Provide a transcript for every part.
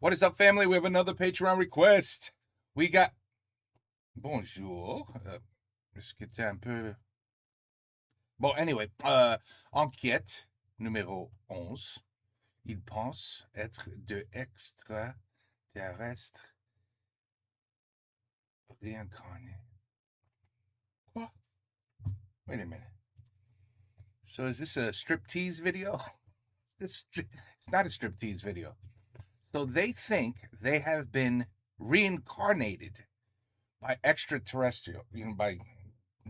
What is up, family? We have another Patreon request. We got... Bonjour. Est-ce que t'es un peu... Bon, anyway. Enquête numéro 11. Il pense être de extraterrestres réincarnés. Quoi? Wait a minute. So is this a striptease video? It's not a striptease video. So they think they have been reincarnated by extraterrestrial, by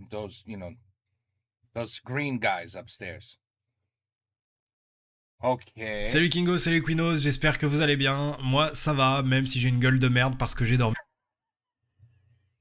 those, those green guys upstairs. Ok. Salut Kingo, salut Quinos, j'espère que vous allez bien. Moi, ça va, même si j'ai une gueule de merde parce que j'ai dormi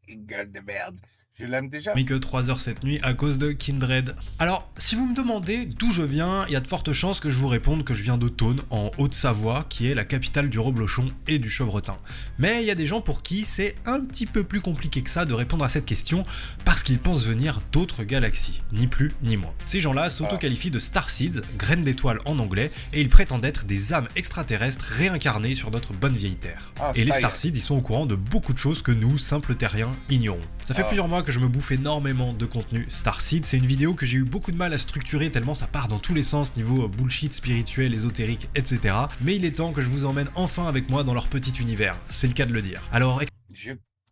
Une gueule de merde. Je l'aime déjà. que 3 heures cette nuit à cause de Kindred. Alors, si vous me demandez d'où je viens, il y a de fortes chances que je vous réponde que je viens de Thônes, en Haute-Savoie, qui est la capitale du reblochon et du chevretin. Mais il y a des gens pour qui c'est un petit peu plus compliqué que ça de répondre à cette question, parce qu'ils pensent venir d'autres galaxies, ni plus ni moins. Ces gens-là s'auto-qualifient de Starseeds, graines d'étoiles en anglais, et ils prétendent être des âmes extraterrestres réincarnées sur notre bonne vieille Terre. Et les Starseeds, ils sont au courant de beaucoup de choses que nous, simples terriens, ignorons. Ça fait plusieurs mois que je me bouffe énormément de contenu Starseed, c'est une vidéo que j'ai eu beaucoup de mal à structurer tellement ça part dans tous les sens niveau bullshit spirituel, ésotérique, etc. Mais il est temps que je vous emmène enfin avec moi dans leur petit univers, c'est le cas de le dire. Alors,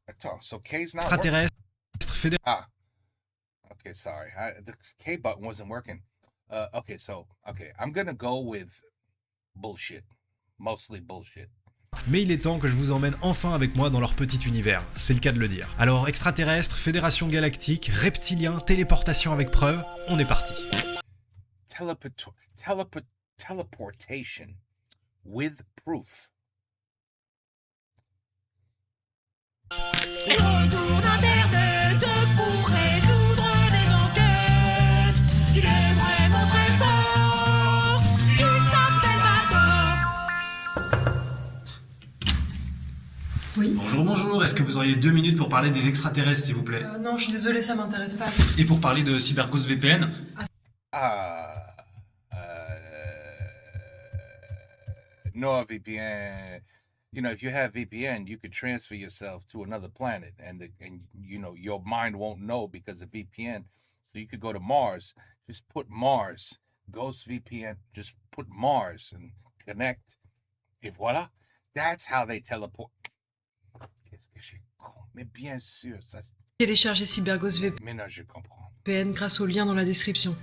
Attends, so K's not extraterrestre, fédération... Ah. Okay, sorry. The K button wasn't working. Okay, I'm gonna go with bullshit. Mostly bullshit. Mais il est temps que je vous emmène enfin avec moi dans leur petit univers, c'est le cas de le dire. Alors, extraterrestre, fédération galactique, reptilien, téléportation avec preuve, on est parti. Teleportation with proof. Retour d'Internet pour résoudre des enquêtes. Il est vraiment très fort. Il s'appelle Marco. Oui. Bonjour, est-ce que vous auriez 2 minutes pour parler des extraterrestres s'il vous plaît? Non, je suis désolée, ça m'intéresse pas. Et pour parler de CyberGhost VPN? NordVPN. If you have VPN, you could transfer yourself to another planet, and your mind won't know because of VPN. So you could go to Mars. Just put Mars, Ghost VPN. Just put Mars and connect. Et voilà. That's how they teleport. Qu'est-ce que j'ai con? Mais bien sûr, ça. Téléchargez CyberGhost Mais non, je comprends. VPN grâce au lien dans la description.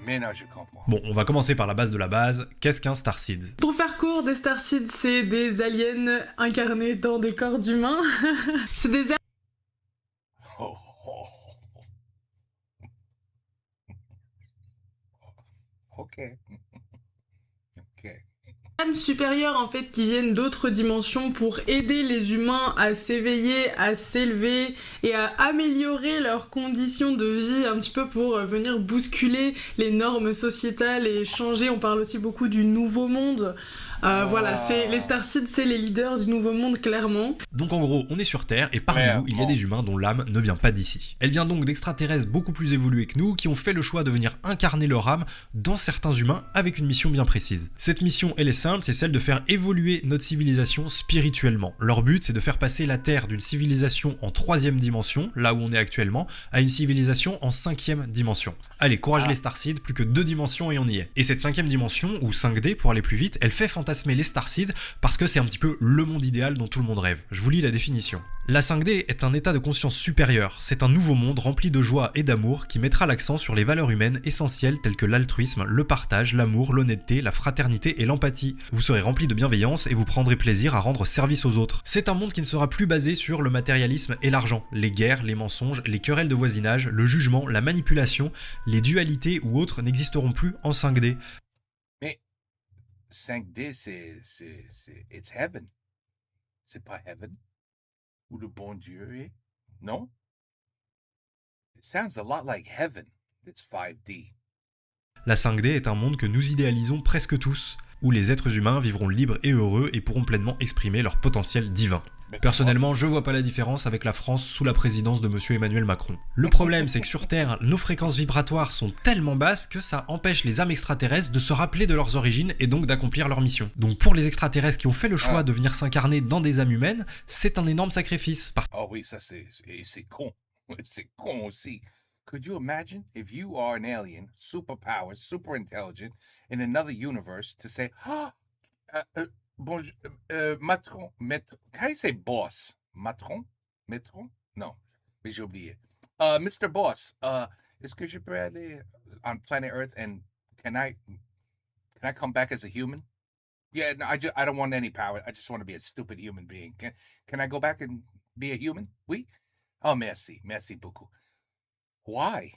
Mais non, je comprends. Bon, on va commencer par la base de la base. Qu'est-ce qu'un Starseed? Pour faire court, des Starseeds, c'est des aliens incarnés dans des corps d'humains. C'est des Oh, oh. Ok. âmes supérieures en fait qui viennent d'autres dimensions pour aider les humains à s'éveiller, à s'élever et à améliorer leurs conditions de vie un petit peu pour venir bousculer les normes sociétales et changer. On parle aussi beaucoup du nouveau monde. Voilà, c'est les Starseeds, c'est les leaders du nouveau monde clairement. Donc en gros, on est sur Terre et parmi nous, il y a des humains dont l'âme ne vient pas d'ici. Elle vient donc d'extraterrestres beaucoup plus évolués que nous qui ont fait le choix de venir incarner leur âme dans certains humains avec une mission bien précise. Cette mission, elle est simple, c'est celle de faire évoluer notre civilisation spirituellement. Leur but, c'est de faire passer la Terre d'une civilisation en 3e dimension, là où on est actuellement, à une civilisation en 5e dimension. Allez, courage les Starseeds, plus que 2 dimensions et on y est. Et cette 5e dimension, ou 5D pour aller plus vite, elle fait fantasmer les Starseeds parce que c'est un petit peu le monde idéal dont tout le monde rêve. Je vous lis la définition. La 5D est un état de conscience supérieur. C'est un nouveau monde rempli de joie et d'amour qui mettra l'accent sur les valeurs humaines essentielles telles que l'altruisme, le partage, l'amour, l'honnêteté, la fraternité et l'empathie. Vous serez rempli de bienveillance et vous prendrez plaisir à rendre service aux autres. C'est un monde qui ne sera plus basé sur le matérialisme et l'argent, les guerres, les mensonges, les querelles de voisinage, le jugement, la manipulation, les dualités ou autres n'existeront plus en 5D. 5D, it's heaven. C'est pas heaven. Où le bon Dieu est. Non? It sounds a lot like heaven. It's 5D. La 5D est un monde que nous idéalisons presque tous. où les êtres humains vivront libres et heureux et pourront pleinement exprimer leur potentiel divin. Personnellement, je vois pas la différence avec la France sous la présidence de monsieur Emmanuel Macron. Le problème, c'est que sur Terre, nos fréquences vibratoires sont tellement basses que ça empêche les âmes extraterrestres de se rappeler de leurs origines et donc d'accomplir leur mission. Donc pour les extraterrestres qui ont fait le choix de venir s'incarner dans des âmes humaines, c'est un énorme sacrifice. Oh oui, ça c'est con. C'est con aussi. Could you imagine if you are an alien, superpowers, super intelligent, in another universe to say, bonjour, matron, how do you say boss? Matron? Matron? Non, mais j'ai oublié. Mr. Boss, est-ce que je peux aller on planet Earth and can I come back as a human? Yeah, no, I don't want any power. I just want to be a stupid human being. Can I go back and be a human? Oui? Oh, merci beaucoup. Why?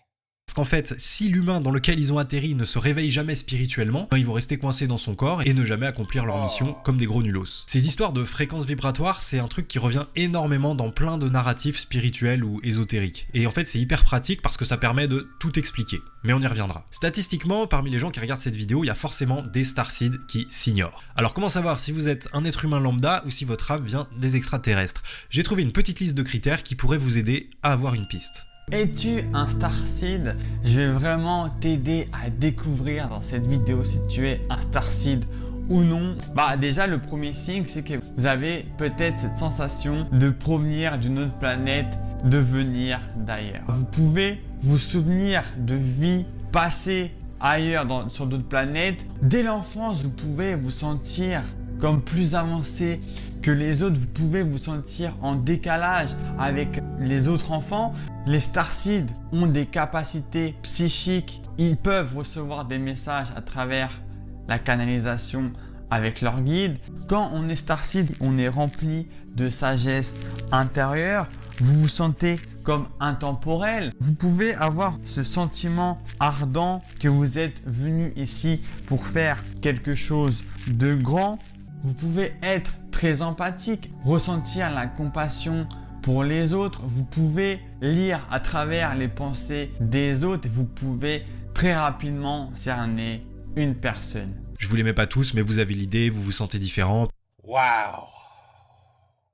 Parce qu'en fait, si l'humain dans lequel ils ont atterri ne se réveille jamais spirituellement, ils vont rester coincés dans son corps et ne jamais accomplir leur mission comme des gros nulos. Ces histoires de fréquences vibratoires, c'est un truc qui revient énormément dans plein de narratifs spirituels ou ésotériques. Et en fait, c'est hyper pratique parce que ça permet de tout expliquer. Mais on y reviendra. Statistiquement, parmi les gens qui regardent cette vidéo, il y a forcément des starseeds qui s'ignorent. Alors comment savoir si vous êtes un être humain lambda ou si votre âme vient des extraterrestres? J'ai trouvé une petite liste de critères qui pourraient vous aider à avoir une piste. Es-tu un starseed? Je vais vraiment t'aider à découvrir dans cette vidéo si tu es un starseed ou non. Déjà le premier signe, c'est que vous avez peut-être cette sensation de provenir d'une autre planète, de venir d'ailleurs. Vous pouvez vous souvenir de vies passées ailleurs sur d'autres planètes. Dès l'enfance, vous pouvez vous sentir comme plus avancé que les autres, vous pouvez vous sentir en décalage avec les autres enfants. Les starseeds ont des capacités psychiques, ils peuvent recevoir des messages à travers la canalisation avec leur guide. Quand on est starseed, on est rempli de sagesse intérieure, vous vous sentez comme intemporel. Vous pouvez avoir ce sentiment ardent que vous êtes venu ici pour faire quelque chose de grand. Vous pouvez être très empathique, ressentir la compassion pour les autres. Vous pouvez lire à travers les pensées des autres. Vous pouvez très rapidement cerner une personne. Je vous les mets pas tous, mais vous avez l'idée, vous vous sentez différent. Wow.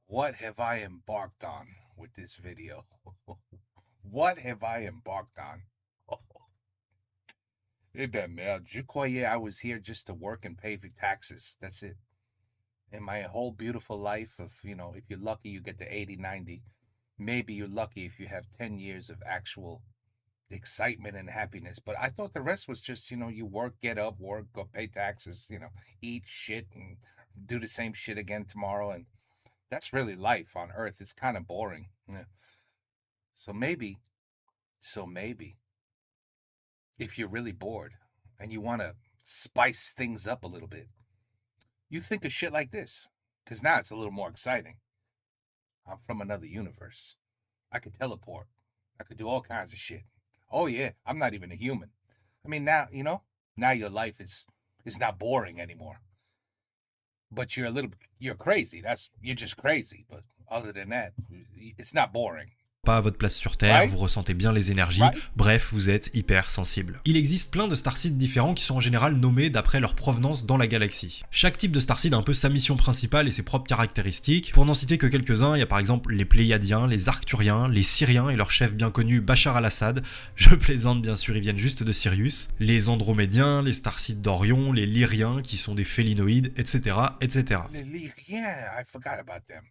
What have I embarked on with this video? What have I embarked on? Eh ben merde, je croyais I was here just to work and pay for taxes. That's it. In my whole beautiful life of, if you're lucky, you get to 80, 90. Maybe you're lucky if you have 10 years of actual excitement and happiness. But I thought the rest was just, you work, get up, work, go pay taxes, eat shit and do the same shit again tomorrow. And that's really life on Earth. It's kind of boring. Yeah. So maybe, if you're really bored and you want to spice things up a little bit, you think of shit like this, because now it's a little more exciting. I'm from another universe. I could teleport. I could do all kinds of shit. Oh yeah, I'm not even a human. I mean, now, now your life is not boring anymore. But you're crazy. You're just crazy. But other than that, it's not boring. Pas à votre place sur Terre, vous ressentez bien les énergies, bref, vous êtes hyper sensible. Il existe plein de starseeds différents qui sont en général nommés d'après leur provenance dans la galaxie. Chaque type de starseed a un peu sa mission principale et ses propres caractéristiques. Pour n'en citer que quelques-uns, il y a par exemple les Pléiadiens, les Arcturiens, les Syriens et leur chef bien connu Bachar al-Assad. Je plaisante bien sûr, ils viennent juste de Sirius. Les Andromédiens, les starseeds d'Orion, les Lyriens qui sont des félinoïdes, etc. etc. Les Lyriens, I forgot about them.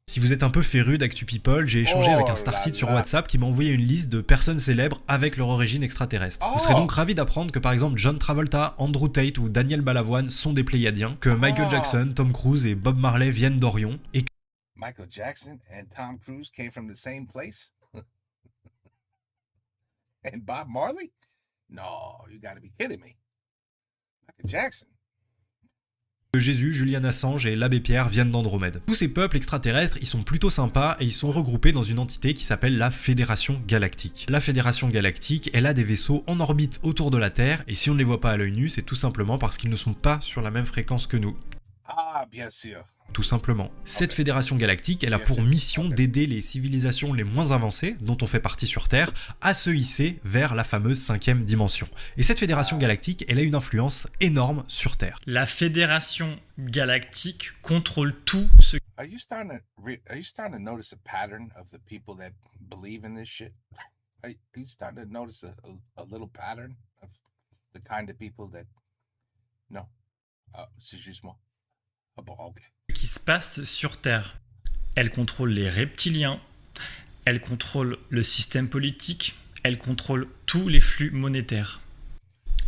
Si vous êtes un peu féru d'Actu People, j'ai échangé avec un starseed sur WhatsApp qui m'a envoyé une liste de personnes célèbres avec leur origine extraterrestre. Vous serez donc ravi d'apprendre que par exemple John Travolta, Andrew Tate ou Daniel Balavoine sont des Pléiadiens, que Michael Jackson, Tom Cruise et Bob Marley viennent d'Orion, et que Michael Jackson and Tom Cruise came from the same place? And Bob Marley? No, you gotta be kidding me. Michael Jackson. Jésus, Julian Assange et l'abbé Pierre viennent d'Andromède. Tous ces peuples extraterrestres, ils sont plutôt sympas et ils sont regroupés dans une entité qui s'appelle la Fédération Galactique. La Fédération Galactique, elle a des vaisseaux en orbite autour de la Terre, et si on ne les voit pas à l'œil nu, c'est tout simplement parce qu'ils ne sont pas sur la même fréquence que nous. Ah, bien sûr. tout simplement. Cette fédération galactique, elle a pour mission d'aider les civilisations les moins avancées, dont on fait partie sur Terre, à se hisser vers la fameuse 5e dimension. Et cette fédération galactique, elle a une influence énorme sur Terre. La Fédération Galactique contrôle tout ce Are you starting to notice a pattern of the people that believe in this shit? Are you starting to notice a little pattern of the kind of people that... No. C'est juste moi. Ah bon, ok. qui se passe sur Terre. Elle contrôle les reptiliens, elle contrôle le système politique, elle contrôle tous les flux monétaires.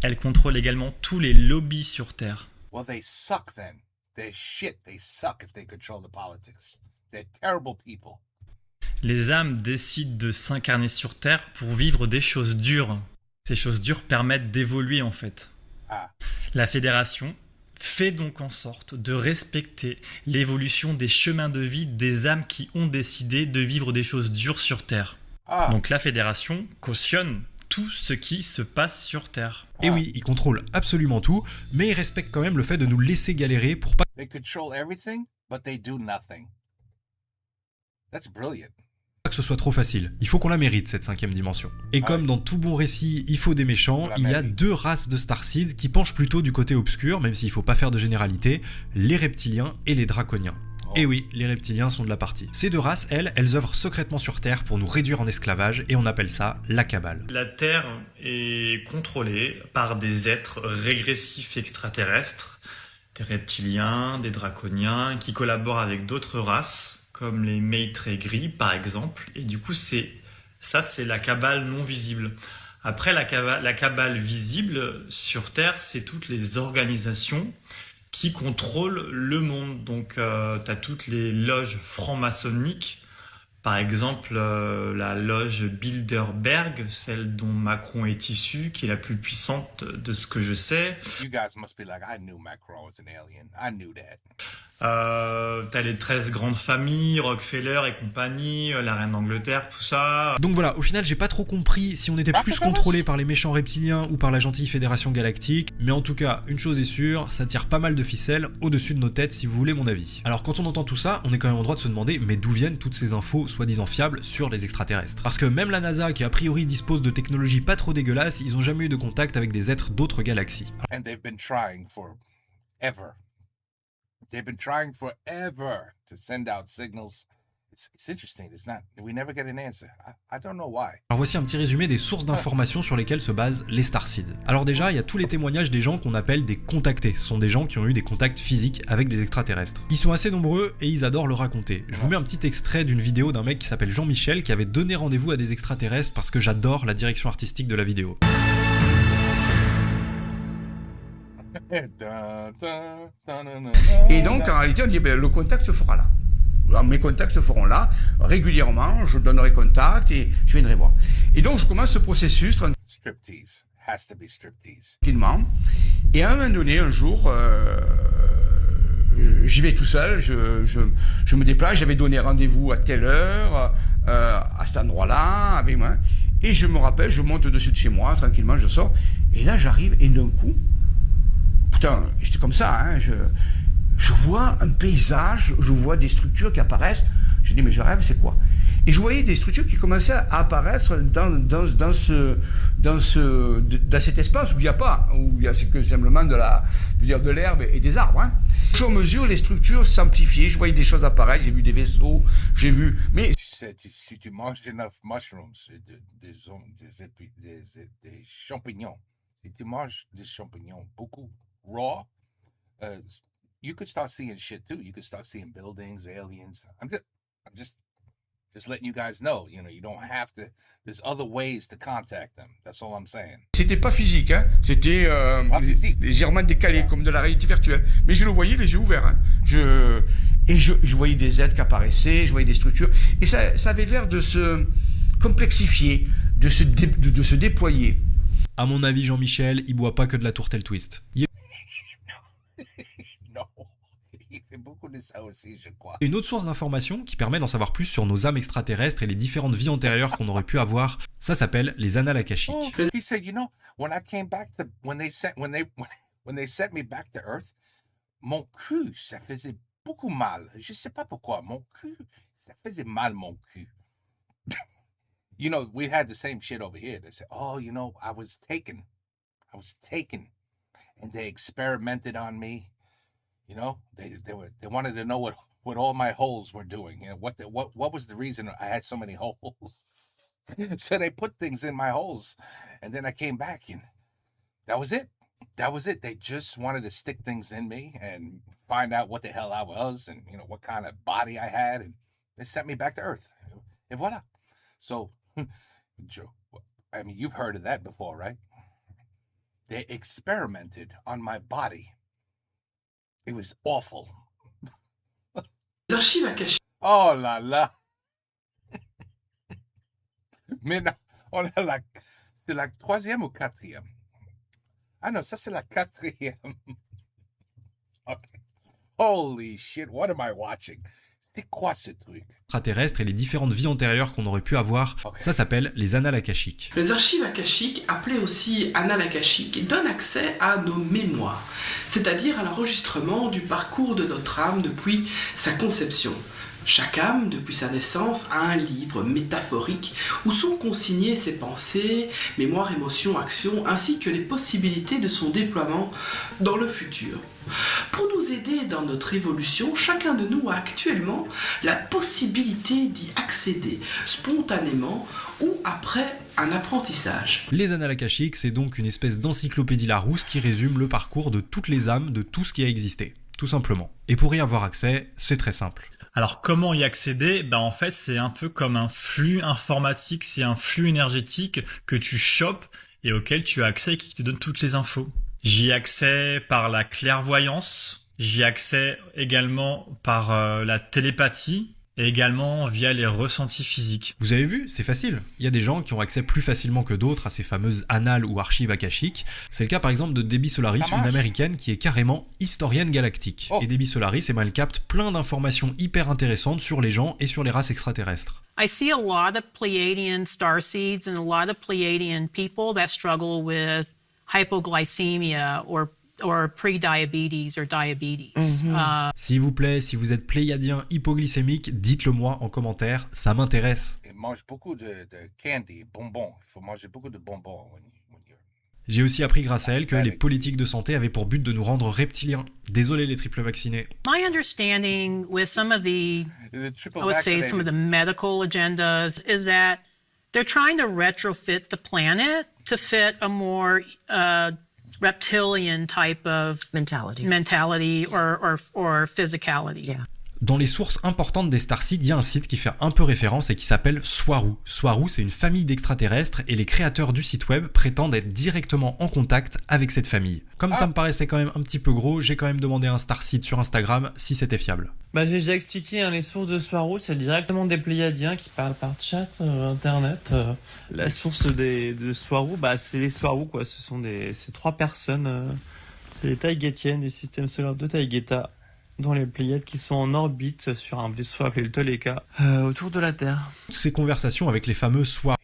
Elle contrôle également tous les lobbies sur Terre. Well, they suck then. They're shit. They suck if they control the politics. They're terrible people. Les âmes décident de s'incarner sur Terre pour vivre des choses dures. Ces choses dures permettent d'évoluer en fait. Ah. La Fédération fait donc en sorte de respecter l'évolution des chemins de vie des âmes qui ont décidé de vivre des choses dures sur Terre. Ah. Donc la Fédération cautionne tout ce qui se passe sur Terre. Et oui, ils contrôlent absolument tout, mais ils respectent quand même le fait de nous laisser galérer pour pas They control everything, but they do nothing. That's brilliant. que ce soit trop facile. Il faut qu'on la mérite, cette 5e dimension. Et comme dans tout bon récit, il faut des méchants, il y a 2 races de Starseeds qui penchent plutôt du côté obscur, même s'il faut pas faire de généralité, les reptiliens et les draconiens. Et oui, les reptiliens sont de la partie. Ces 2 races, elles œuvrent secrètement sur Terre pour nous réduire en esclavage, et on appelle ça la Cabale. La Terre est contrôlée par des êtres régressifs extraterrestres, des reptiliens, des draconiens, qui collaborent avec d'autres races, comme les Maitreys gris par exemple, et du coup c'est la cabale non visible. Après la cabale visible sur Terre, c'est toutes les organisations qui contrôlent le monde. Donc t'as toutes les loges franc-maçonniques, par exemple la loge Bilderberg, celle dont Macron est issu, qui est la plus puissante de ce que je sais. You guys must be like, I knew Macron was an alien. I knew that. T'as les 13 grandes familles, Rockefeller et compagnie, la reine d'Angleterre, tout ça. Donc voilà, au final, j'ai pas trop compris si on était plus contrôlé par les méchants reptiliens ou par la gentille Fédération Galactique, mais en tout cas, une chose est sûre, ça tire pas mal de ficelles au-dessus de nos têtes si vous voulez mon avis. Alors quand on entend tout ça, on est quand même en droit de se demander, mais d'où viennent toutes ces infos soi-disant fiables sur les extraterrestres? Parce que même la NASA, qui a priori dispose de technologies pas trop dégueulasses, ils ont jamais eu de contact avec des êtres d'autres galaxies. And they've been trying forever. They've been trying forever to send out signals. It's interesting. It's not. We never get an answer. I don't know why. Alors voici un petit résumé des sources d'informations sur lesquelles se basent les Starseeds. Alors déjà, il y a tous les témoignages des gens qu'on appelle des contactés. Ce sont des gens qui ont eu des contacts physiques avec des extraterrestres. Ils sont assez nombreux et ils adorent le raconter. Je vous mets un petit extrait d'une vidéo d'un mec qui s'appelle Jean-Michel qui avait donné rendez-vous à des extraterrestres parce que j'adore la direction artistique de la vidéo. Et donc, en réalité, on dit, ben, le contact se fera là. Alors, mes contacts se feront là, régulièrement, je donnerai contact et je viendrai voir. Et donc, je commence ce processus Striptease. Has to be striptease. tranquillement. Et à un moment donné, un jour, j'y vais tout seul, je me déplace, j'avais donné rendez-vous à telle heure, à cet endroit-là, avec moi. Et je me rappelle, je monte au-dessus de chez moi, tranquillement, je sors. Et là, j'arrive, et d'un coup, putain, j'étais comme ça, hein, je vois un paysage, je vois des structures qui apparaissent. Je dis, mais je rêve, c'est quoi? Et je voyais des structures qui commençaient à apparaître dans cet espace où il n'y a pas, où il y a que simplement de l'herbe et des arbres. Hein. Au fur et à mesure, les structures s'amplifiaient. Je voyais des choses apparaître. J'ai vu des vaisseaux, j'ai vu. Mais Si tu manges enough mushrooms, des champignons, si tu manges des champignons beaucoup raw, you could start seeing shit too. You could start seeing buildings, aliens. I'm just letting you guys know. You know, you don't have to. There's other ways to contact them. That's all I'm saying. c'était pas physique, hein. C'était physique. légèrement décalé, comme de la réalité virtuelle. Mais je le voyais les yeux ouverts. Hein. Je voyais des êtres qui apparaissaient, je voyais des structures. Et ça avait l'air de se complexifier, de se déployer. À mon avis, Jean-Michel, il boit pas que de la tourtelle twist. Non, il fait beaucoup de ça aussi, je crois. Une autre source d'information qui permet d'en savoir plus sur nos âmes extraterrestres et les différentes vies antérieures qu'on aurait pu avoir, ça s'appelle les annales akashiques. He said, you know, when I came back when they sent me back to Earth, mon cul, ça faisait beaucoup mal. Je sais pas pourquoi. Mon cul, ça faisait mal mon cul. You know, we had the same shit over here. They said, oh, you know, I was taken. And they experimented on me. You know, they wanted to know what all my holes were doing. You know, what was the reason I had so many holes? So they put things in my holes, and then I came back, and that was it. They just wanted to stick things in me and find out what the hell I was, and you know what kind of body I had, and they sent me back to Earth. And voila. So, I mean, you've heard of that before, right? They experimented on my body. It was awful. Les archives akashiques. Oh là là. Mais non, c'est la troisième ou quatrième? Ah non, ça c'est la quatrième. Okay. Holy shit, what am I watching? C'est quoi ce truc? Extraterrestres et les différentes vies antérieures qu'on aurait pu avoir, ça s'appelle les annales akashiques. Les archives akashiques, appelées aussi annales akashiques, donnent accès à nos mémoires, c'est-à-dire à l'enregistrement du parcours de notre âme depuis sa conception. Chaque âme, depuis sa naissance, a un livre métaphorique où sont consignées ses pensées, mémoires, émotions, actions, ainsi que les possibilités de son déploiement dans le futur. Pour nous aider dans notre évolution, chacun de nous a actuellement la possibilité d'y accéder spontanément ou après un apprentissage. Les annales akashiques, c'est donc une espèce d'encyclopédie Larousse qui résume le parcours de toutes les âmes, de tout ce qui a existé, tout simplement. Et pour y avoir accès, c'est très simple. Alors comment y accéder? En fait c'est un peu comme un flux informatique, c'est un flux énergétique que tu chopes et auquel tu as accès et qui te donne toutes les infos. J'y ai accès par la clairvoyance, j'y ai accès également par la télépathie et également via les ressentis physiques. Vous avez vu, c'est facile. Il y a des gens qui ont accès plus facilement que d'autres à ces fameuses annales ou archives akashiques. C'est le cas par exemple de Debbie Solaris, une américaine qui est carrément historienne galactique. Et Debbie Solaris, elle capte plein d'informations hyper intéressantes sur les gens et sur les races extraterrestres. I see a lot of Pleiadian starseeds and a lot of Pleiadian people that struggle with hypoglycemia or pre-diabetes or diabetes. S'il vous plaît, si vous êtes pléiadien hypoglycémique, dites-le moi en commentaire, ça m'intéresse. Et mange beaucoup de candy, bonbons. Il faut manger beaucoup de bonbons. J'ai aussi appris grâce à elle que les politiques de santé avaient pour but de nous rendre reptiliens. Désolé les triples vaccinés. My understanding with some of the I would say some of the medical agendas is that they're trying to retrofit the planet to fit a more reptilian type of mentality or physicality. Yeah. Dans les sources importantes des starseeds, il y a un site qui fait un peu référence et qui s'appelle Swaru. Swaru, c'est une famille d'extraterrestres et les créateurs du site web prétendent être directement en contact avec cette famille. Comme ça me paraissait quand même un petit peu gros, j'ai quand même demandé à un starseed sur Instagram si c'était fiable. J'ai déjà expliqué, les sources de Swaru, c'est directement des Pléiadiens qui parlent par chat, internet. La source de Swaru, c'est les Swaru, quoi. Ce sont ces trois personnes, c'est les Taïgétiennes du système solaire de Taïgéta, dans les Pléiades qui sont en orbite sur un vaisseau appelé le Toleka, autour de la Terre. Ces conversations avec les fameux Swaru,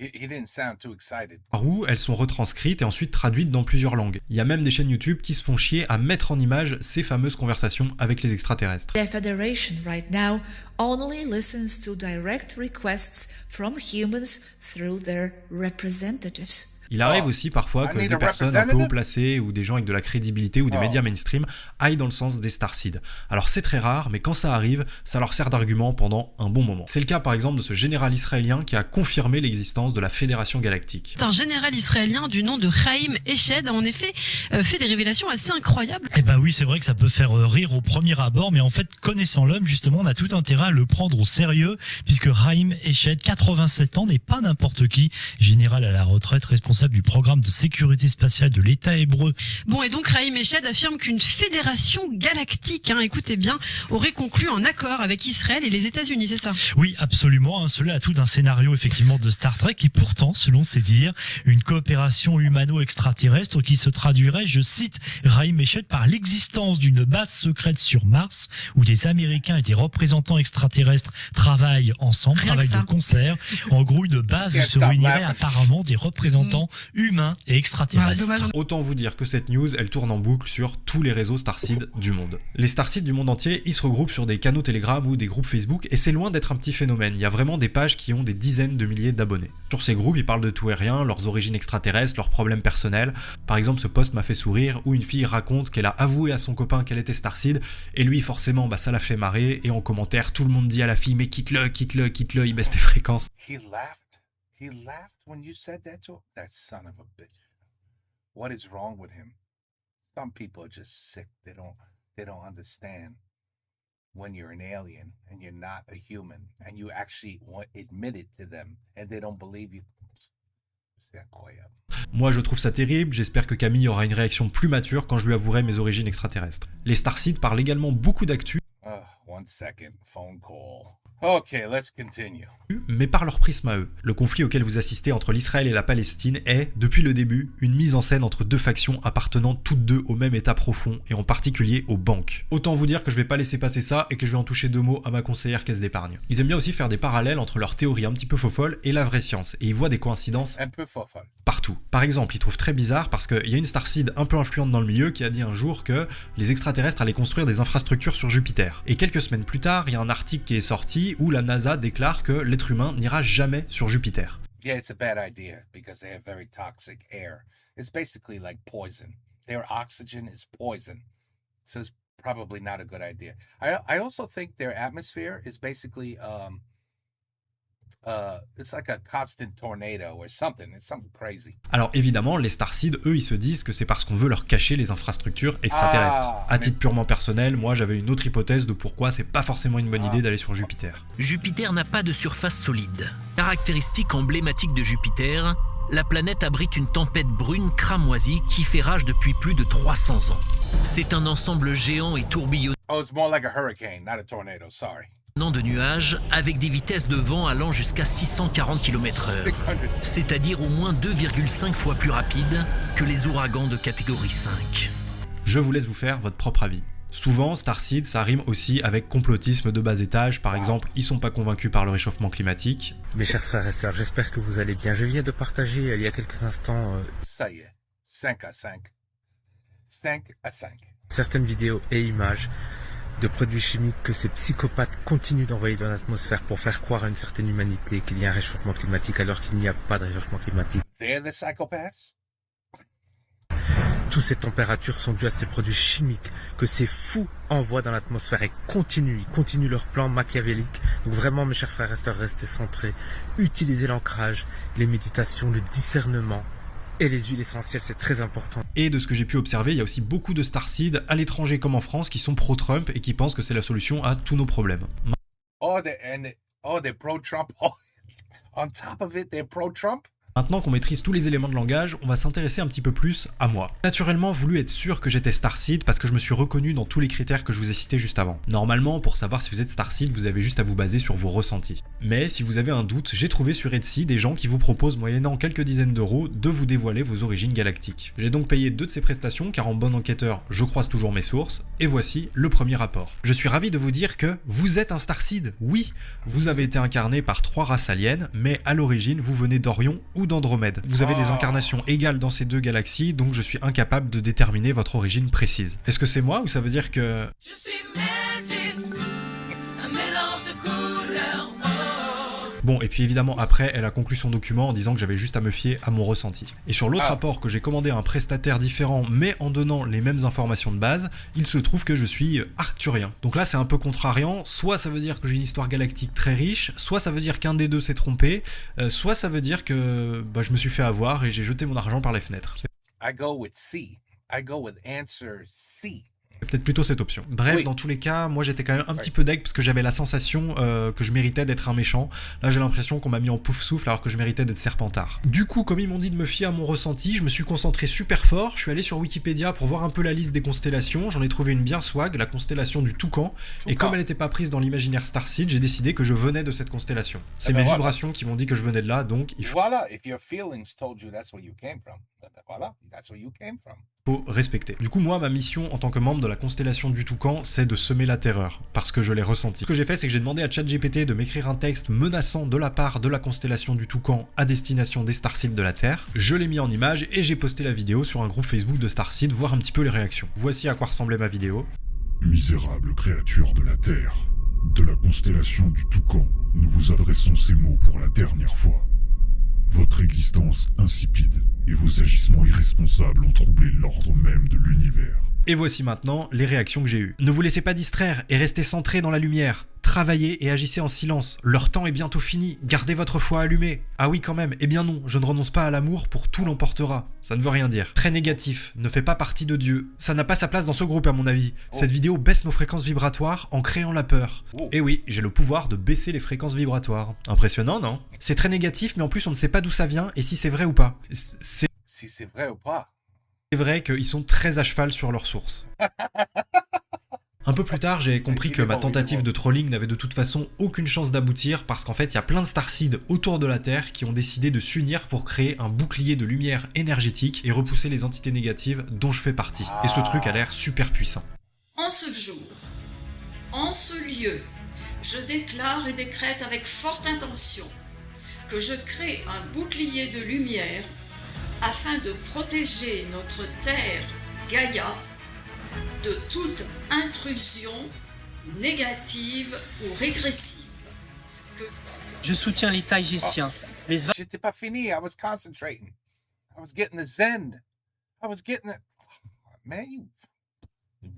elles sont retranscrites et ensuite traduites dans plusieurs langues. Il y a même des chaînes YouTube qui se font chier à mettre en image ces fameuses conversations avec les extraterrestres. The Federation right now only listens to direct requests from humans through their representatives. Il arrive aussi parfois que des personnes un peu haut placées ou des gens avec de la crédibilité ou des médias mainstream aillent dans le sens des starseeds. Alors c'est très rare, mais quand ça arrive, ça leur sert d'argument pendant un bon moment. C'est le cas par exemple de ce général israélien qui a confirmé l'existence de la Fédération Galactique. Un général israélien du nom de Chaim Eshed a en effet fait des révélations assez incroyables. Oui, c'est vrai que ça peut faire rire au premier abord, mais en fait, connaissant l'homme, justement, on a tout intérêt à le prendre au sérieux, puisque Chaim Eshed, 87 ans, n'est pas n'importe qui, général à la retraite, responsable du programme de sécurité spatiale de l'État hébreu. Bon, et donc Chaim Eshed affirme qu'une fédération galactique, écoutez bien, aurait conclu un accord avec Israël et les États-Unis, c'est ça? Oui, absolument. Cela a tout d'un scénario effectivement de Star Trek et pourtant, selon ses dires, une coopération humano-extraterrestre qui se traduirait, je cite Chaim Eshed, par l'existence d'une base secrète sur Mars où des Américains et des représentants extraterrestres travaillent ensemble, travaillent de concert. En gros, une base où se réuniraient apparemment des représentants humains et extraterrestres. Autant vous dire que cette news, elle tourne en boucle sur tous les réseaux Starseed du monde. Les Starseed du monde entier, ils se regroupent sur des canaux Telegram ou des groupes Facebook, et c'est loin d'être un petit phénomène. Il y a vraiment des pages qui ont des dizaines de milliers d'abonnés. Sur ces groupes, ils parlent de tout et rien, leurs origines extraterrestres, leurs problèmes personnels. Par exemple, ce post m'a fait sourire où une fille raconte qu'elle a avoué à son copain qu'elle était Starseed, et lui, forcément, ça l'a fait marrer, et en commentaire, tout le monde dit à la fille, mais quitte-le, il baisse tes fréquences. He laughed when you said that to him? That son of a bitch. What is wrong with him? Some people are just sick. They don't understand when you're an alien and you're not a human and you actually admit it to them and they don't believe you. C'est incroyable. Moi je trouve ça terrible, j'espère que Camille aura une réaction plus mature quand je lui avouerai mes origines extraterrestres. Les Starseed parlent également beaucoup d'actu. One second, phone call. Okay, let's continue. Mais par leur prisme à eux. Le conflit auquel vous assistez entre l'Israël et la Palestine est, depuis le début, une mise en scène entre deux factions appartenant toutes deux au même état profond, et en particulier aux banques. Autant vous dire que je vais pas laisser passer ça et que je vais en toucher deux mots à ma conseillère caisse d'épargne. Ils aiment bien aussi faire des parallèles entre leur théorie un petit peu faux-folle et la vraie science, et ils voient des coïncidences un peu faux-folle partout. Par exemple, ils trouvent très bizarre parce qu'il y a une Starseed un peu influente dans le milieu qui a dit un jour que les extraterrestres allaient construire des infrastructures sur Jupiter. Et quelques semaines plus tard, il y a un article qui est sorti où la NASA déclare que l'être humain n'ira jamais sur Jupiter. Yeah, it's a bad idea because they have very toxic air. It's basically like poison. Their oxygen is poison. So it's probably not a good idea. I also think their atmosphere is basically it's like a constant tornado or something. It's something crazy. Alors évidemment, les Starseed, eux, ils se disent que c'est parce qu'on veut leur cacher les infrastructures extraterrestres. À titre purement personnel, moi j'avais une autre hypothèse de pourquoi c'est pas forcément une bonne idée d'aller sur Jupiter. Jupiter n'a pas de surface solide. Caractéristique emblématique de Jupiter, la planète abrite une tempête brune cramoisie qui fait rage depuis plus de 300 ans. C'est un ensemble géant et tourbillonnant. Oh, it's more like a hurricane, not a tornado, sorry. De nuages avec des vitesses de vent allant jusqu'à 640 km/h, c'est-à-dire au moins 2,5 fois plus rapide que les ouragans de catégorie 5. Je vous laisse vous faire votre propre avis. Souvent, Starseed, ça rime aussi avec complotisme de bas étage. Par exemple, ils sont pas convaincus par le réchauffement climatique. Mes chers frères et sœurs, j'espère que vous allez bien. Je viens de partager il y a quelques instants ça y est, 5 à 5. 5 à 5. Certaines vidéos et images de produits chimiques que ces psychopathes continuent d'envoyer dans l'atmosphère pour faire croire à une certaine humanité qu'il y a un réchauffement climatique alors qu'il n'y a pas de réchauffement climatique. They're the psychopaths? Toutes ces températures sont dues à ces produits chimiques que ces fous envoient dans l'atmosphère et ils continuent leur plan machiavélique. Donc vraiment, mes chers frères et sœurs, restez centrés, utilisez l'ancrage, les méditations, le discernement. Et les huiles essentielles, c'est très important. Et de ce que j'ai pu observer, il y a aussi beaucoup de Starseed, à l'étranger comme en France, qui sont pro-Trump et qui pensent que c'est la solution à tous nos problèmes. They're pro-Trump. On top of it, they're pro-Trump. Maintenant qu'on maîtrise tous les éléments de langage, on va s'intéresser un petit peu plus à moi. Naturellement, voulu être sûr que j'étais Starseed parce que je me suis reconnu dans tous les critères que je vous ai cités juste avant. Normalement, pour savoir si vous êtes Starseed, vous avez juste à vous baser sur vos ressentis. Mais si vous avez un doute, j'ai trouvé sur Etsy des gens qui vous proposent, moyennant quelques dizaines d'euros, de vous dévoiler vos origines galactiques. J'ai donc payé 2 de ces prestations car en bon enquêteur, je croise toujours mes sources, et voici le premier rapport. Je suis ravi de vous dire que vous êtes un Starseed, oui, vous avez été incarné par 3 races aliens, mais à l'origine, vous venez d'Orion ou d'Andromède. Vous avez des incarnations égales dans ces 2 galaxies, donc je suis incapable de déterminer votre origine précise. Est-ce que c'est moi ou ça veut dire que... Je suis Métis, un mélange de couleurs. Bon, et puis évidemment après, elle a conclu son document en disant que j'avais juste à me fier à mon ressenti. Et sur l'autre rapport que j'ai commandé à un prestataire différent, mais en donnant les mêmes informations de base, il se trouve que je suis arcturien. Donc là, c'est un peu contrariant. Soit ça veut dire que j'ai une histoire galactique très riche, soit ça veut dire qu'un des deux s'est trompé, soit ça veut dire que je me suis fait avoir et j'ai jeté mon argent par les fenêtres. I go with C. I go with answer C. Peut-être plutôt cette option. Bref, oui. Dans tous les cas, moi j'étais quand même un petit peu deg parce que j'avais la sensation que je méritais d'être un méchant. Là j'ai l'impression qu'on m'a mis en pouf souffle alors que je méritais d'être Serpentard. Du coup, comme ils m'ont dit de me fier à mon ressenti, je me suis concentré super fort. Je suis allé sur Wikipédia pour voir un peu la liste des constellations. J'en ai trouvé une bien swag, la constellation du Toucan. Et comme elle n'était pas prise dans l'imaginaire Starseed, j'ai décidé que je venais de cette constellation. C'est mes vibrations qui m'ont dit que je venais de là, donc il faut... Voilà, if your feelings told you that's where you came from, Voilà, that's where you came from. Faut respecter. Du coup, moi, ma mission en tant que membre de la constellation du Toucan, c'est de semer la terreur, parce que je l'ai ressenti. Ce que j'ai fait, c'est que j'ai demandé à ChatGPT de m'écrire un texte menaçant de la part de la constellation du Toucan à destination des Starseeds de la Terre. Je l'ai mis en image et j'ai posté la vidéo sur un groupe Facebook de Starseeds, voir un petit peu les réactions. Voici à quoi ressemblait ma vidéo. Misérable créature de la Terre, de la constellation du Toucan, nous vous adressons ces mots pour la dernière fois. Votre existence insipide et vos agissements irresponsables ont troublé l'ordre même de l'univers. Et voici maintenant les réactions que j'ai eues. Ne vous laissez pas distraire et restez centrés dans la lumière. Travaillez et agissez en silence. Leur temps est bientôt fini. Gardez votre foi allumée. Ah oui quand même. Eh bien non, je ne renonce pas à l'amour pour tout l'emportera. Ça ne veut rien dire. Très négatif. Ne fait pas partie de Dieu. Ça n'a pas sa place dans ce groupe à mon avis. Cette vidéo baisse nos fréquences vibratoires en créant la peur. Et oui, j'ai le pouvoir de baisser les fréquences vibratoires. Impressionnant, non? C'est très négatif, mais en plus on ne sait pas d'où ça vient et si c'est vrai ou pas. Si c'est vrai ou pas. C'est vrai qu'ils sont très à cheval sur leurs sources. Un peu plus tard, j'ai compris que ma tentative de trolling n'avait de toute façon aucune chance d'aboutir parce qu'en fait, il y a plein de Starseeds autour de la Terre qui ont décidé de s'unir pour créer un bouclier de lumière énergétique et repousser les entités négatives dont je fais partie. Et ce truc a l'air super puissant. En ce jour, en ce lieu, je déclare et décrète avec forte intention que je crée un bouclier de lumière afin de protéger notre terre Gaïa de toute intrusion négative ou régressive. Je soutiens les Taïgésiens. J'étais pas fini, I was concentrating. I was getting the zen. I was getting it. Oh, man, you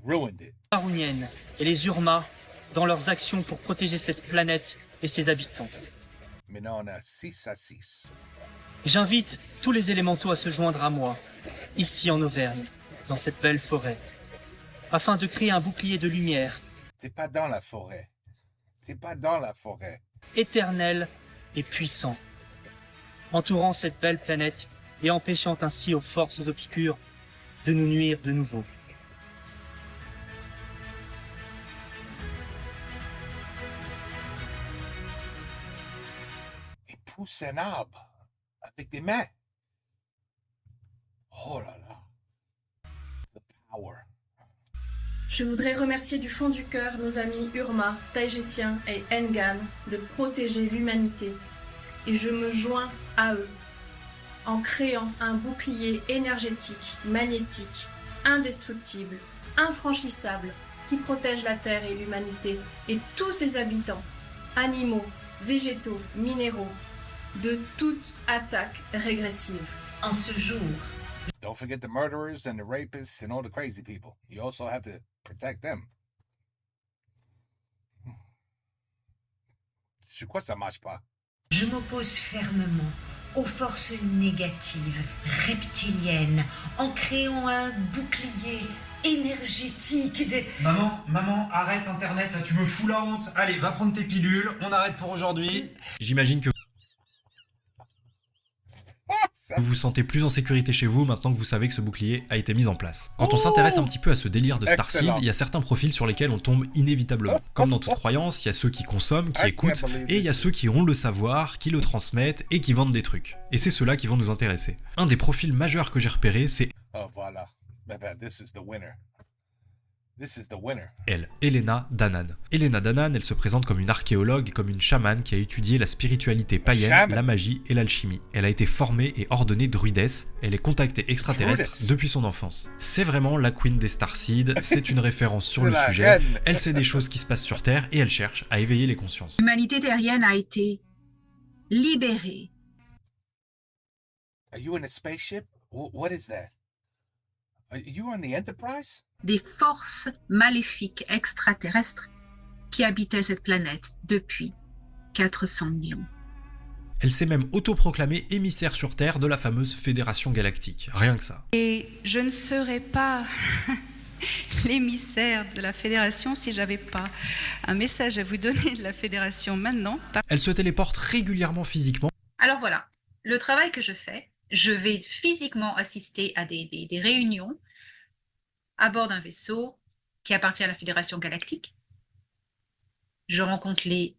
ruined it. Varuniennes et les Urmas dans leurs actions pour protéger cette planète et ses habitants. Maintenant, on a 6 à 6. J'invite tous les élémentaux à se joindre à moi, ici en Auvergne, dans cette belle forêt, afin de créer un bouclier de lumière. T'es pas dans la forêt. T'es pas dans la forêt. Éternel et puissant, entourant cette belle planète et empêchant ainsi aux forces obscures de nous nuire de nouveau. Il pousse un arbre avec des mains. Oh là là. The power. Je voudrais remercier du fond du cœur nos amis Urma, Taïgésiens et Engan de protéger l'humanité. Et je me joins à eux en créant un bouclier énergétique, magnétique, indestructible, infranchissable, qui protège la Terre et l'humanité et tous ses habitants, animaux, végétaux, minéraux, de toute attaque régressive. En ce jour, Don't forget the murderers and the rapists and all the crazy people. You also have to protect them. Sur quoi ça marche pas? Je m'oppose fermement aux forces négatives, reptiliennes, en créant un bouclier énergétique des... Maman, arrête Internet, là tu me fous la honte. Allez, va prendre tes pilules, on arrête pour aujourd'hui. J'imagine que vous vous sentez plus en sécurité chez vous maintenant que vous savez que ce bouclier a été mis en place. Quand on s'intéresse un petit peu à ce délire de Starseed, il y a certains profils sur lesquels on tombe inévitablement. Comme dans toute croyance, il y a ceux qui consomment, qui écoutent, et il y a ceux qui ont le savoir, qui le transmettent et qui vendent des trucs. Et c'est ceux-là qui vont nous intéresser. Un des profils majeurs que j'ai repéré, c'est Oh voilà. This is the winner. This is the winner. elle, Elena Danaan. Elena Danaan, elle se présente comme une archéologue et comme une chamane qui a étudié la spiritualité païenne, la magie et l'alchimie. Elle a été formée et ordonnée druidesse, elle est contactée extraterrestre depuis son enfance. C'est vraiment la queen des Starseeds, c'est une référence sur le sujet, elle sait des choses qui se passent sur Terre et elle cherche à éveiller les consciences. L'humanité terrienne a été libérée. Are you in a spaceship? What is that? Are you on the Enterprise? Des forces maléfiques extraterrestres qui habitaient cette planète depuis 400 000 ans. Elle s'est même autoproclamée émissaire sur Terre de la fameuse Fédération Galactique. Rien que ça. Et je ne serais pas l'émissaire de la Fédération si j'avais pas un message à vous donner de la Fédération maintenant. Elle se téléporte régulièrement physiquement. Alors voilà, le travail que je fais, je vais physiquement assister à des réunions à bord d'un vaisseau qui appartient à la Fédération Galactique. Je rencontre les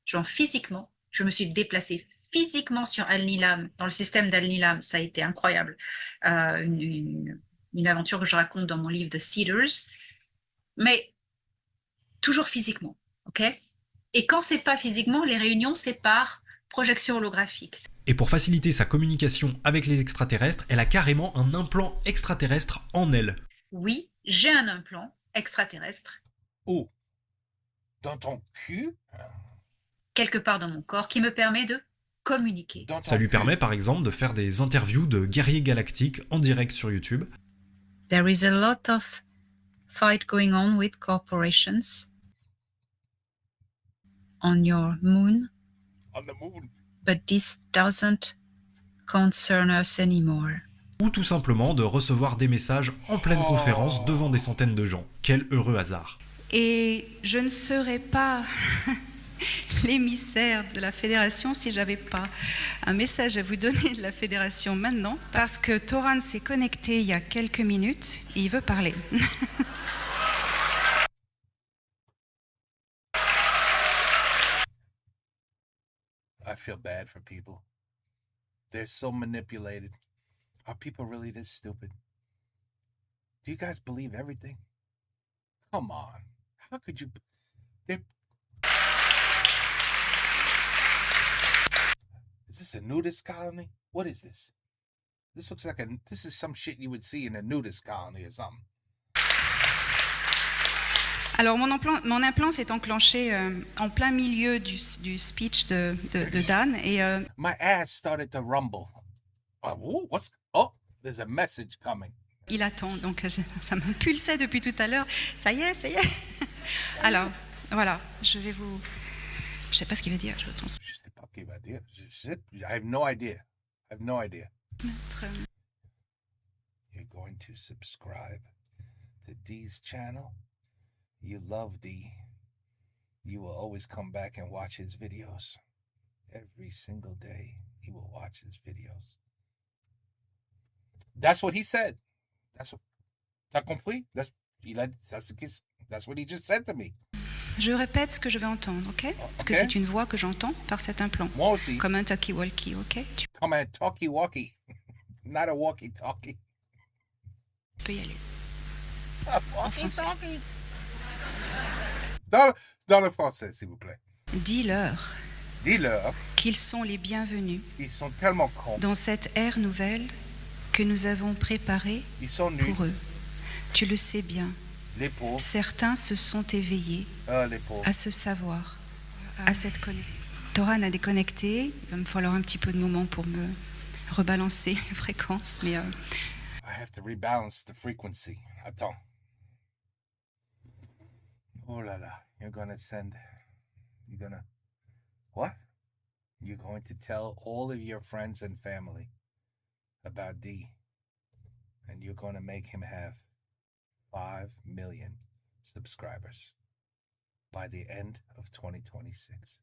gens physiquement Je me suis déplacée physiquement sur Al-Nilam, dans le système d'Al-Nilam. Ça a été incroyable. Une aventure que je raconte dans mon livre The Cedars. Mais toujours physiquement, ok? Et quand c'est pas physiquement, les réunions, c'est par projection holographique. Et pour faciliter sa communication avec les extraterrestres, elle a carrément un implant extraterrestre en elle. Oui, j'ai un implant extraterrestre. Où? Dans ton cul? Quelque part dans mon corps, qui me permet de communiquer. Ça lui permet par exemple de faire des interviews de guerriers galactiques en direct sur YouTube. There is a lot of fight going on with corporations on your moon. On the moon. But this doesn't concern us anymore. Ou tout simplement de recevoir des messages en pleine conférence devant des centaines de gens. Quel heureux hasard. Et je ne serais pas l'émissaire de la fédération si j'avais pas un message à vous donner de la fédération maintenant, parce que Toran s'est connecté il y a quelques minutes et il veut parler. I feel bad for people. They're so manipulated. Are people really this stupid? Do you guys believe everything? Come on. How could you... Is this a nudist colony? What is this? This looks like this is some shit you would see in a nudist colony or something. Alors mon implant s'est enclenché en plein milieu du speech de Dan et my ass started to rumble. Oh, there's a message coming. Il attend, donc ça m'impulsait depuis tout à l'heure. Ça y est. Alors voilà, je sais pas ce qu'il veut dire, je pense. Je sais pas ce qu'il va dire. I have no idea. You're going to subscribe to Dee's channel. You love Dee. You will always come back and watch his videos. Every single day, he will watch his videos. That's what he said. T'as compris? That's what he just said to me. Je répète ce que je vais entendre, ok? Parce que c'est une voix que j'entends par cet implant. Moi aussi. Comme un talkie-walkie, ok? Comme un talkie-walkie. Not a walkie-talkie. Tu peux y aller. En français. Dans le français, s'il vous plaît. Dis-leur qu'ils sont les bienvenus. Ils sont tellement cons. Dans cette ère nouvelle que nous avons préparée pour eux. Tu le sais bien. Les pauvres. Certains se sont éveillés à ce savoir, à cette connexion. Toran a déconnecté. Il va me falloir un petit peu de moment pour me rebalancer la fréquence, mais... I have to rebalance the frequency. Attends. Oh là là, you're gonna what? You're going to tell all of your friends and family about Dee, and you're going to make him have 5 million subscribers by the end of 2026.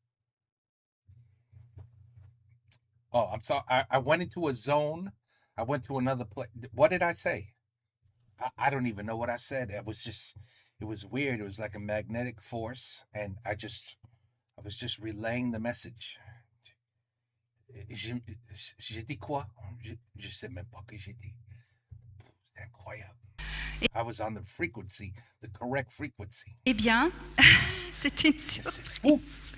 Oh, I'm sorry. I went into a zone. I went to another place. What did I say? I don't even know what I said. It was weird. It was like a magnetic force, and I was just relaying the message. J'ai dit quoi? Je sais même pas que j'ai dit. C'est incroyable. I was on the frequency, the correct frequency. Eh bien, c'était une surprise.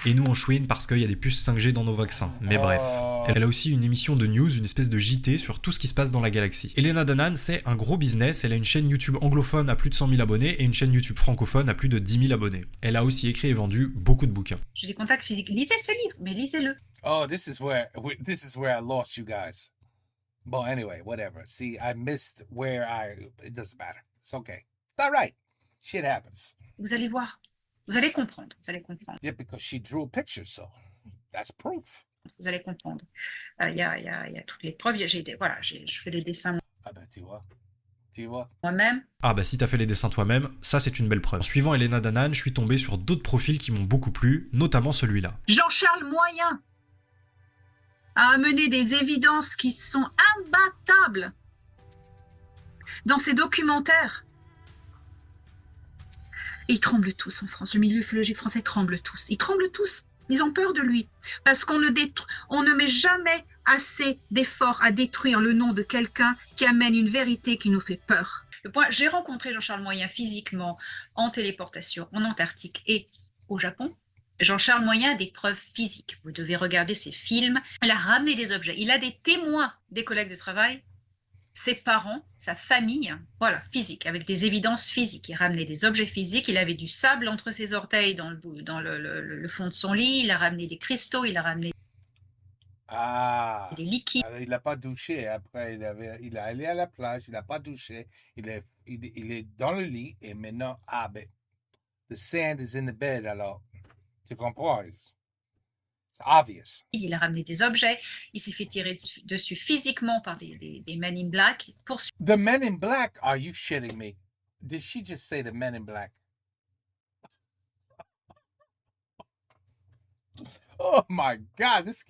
Et nous on chouine parce qu'il y a des puces 5G dans nos vaccins. Mais bref. Elle a aussi une émission de news, une espèce de JT sur tout ce qui se passe dans la galaxie. Elena Danaan, c'est un gros business. Elle a une chaîne YouTube anglophone à plus de 100 000 abonnés et une chaîne YouTube francophone à plus de 10 000 abonnés. Elle a aussi écrit et vendu beaucoup de bouquins. J'ai des contacts physiques. Lisez ce livre, mais lisez-le. Oh, this is where I lost you guys. Well, anyway, whatever. See, I missed it doesn't matter. It's okay. It's all right. Shit happens. Vous allez voir. Vous allez comprendre. Yeah, because she drew a picture, so that's proof. Vous allez comprendre. Il y a toutes les preuves. Je fais des dessins. Ah ben, tu vois. Moi-même. Ah bah si t'as fait les dessins toi-même, ça c'est une belle preuve. Suivant Elena Danaan, je suis tombé sur d'autres profils qui m'ont beaucoup plu, notamment celui-là. Jean-Charles Moyen a amené des évidences qui sont imbattables dans ses documentaires. Et ils tremblent tous en France. Le milieu ufologique français tremble tous. Ils tremblent tous. Ils ont peur de lui. Parce qu'on ne met jamais assez d'efforts à détruire le nom de quelqu'un qui amène une vérité qui nous fait peur. J'ai rencontré Jean-Charles Moyen physiquement en téléportation en Antarctique et au Japon. Jean-Charles Moyen a des preuves physiques. Vous devez regarder ses films. Il a ramené des objets. Il a des témoins des collègues de travail, ses parents, sa famille, voilà, physique, avec des évidences physiques. Il ramenait des objets physiques. Il avait du sable entre ses orteils dans le fond de son lit. Il a ramené des cristaux. Il a ramené des liquides. Alors, il n'a pas douché. Après, il est allé à la plage. Il n'a pas douché. Il est dans le lit. Et maintenant, ben, the sand is in the bed. Alors, tu comprends? C'est obvious. Il a ramené des objets. Il s'est fait tirer dessus physiquement par des Men in Black. The Men in Black? Are you shitting me? Did she just say the Men in Black? Oh my God, this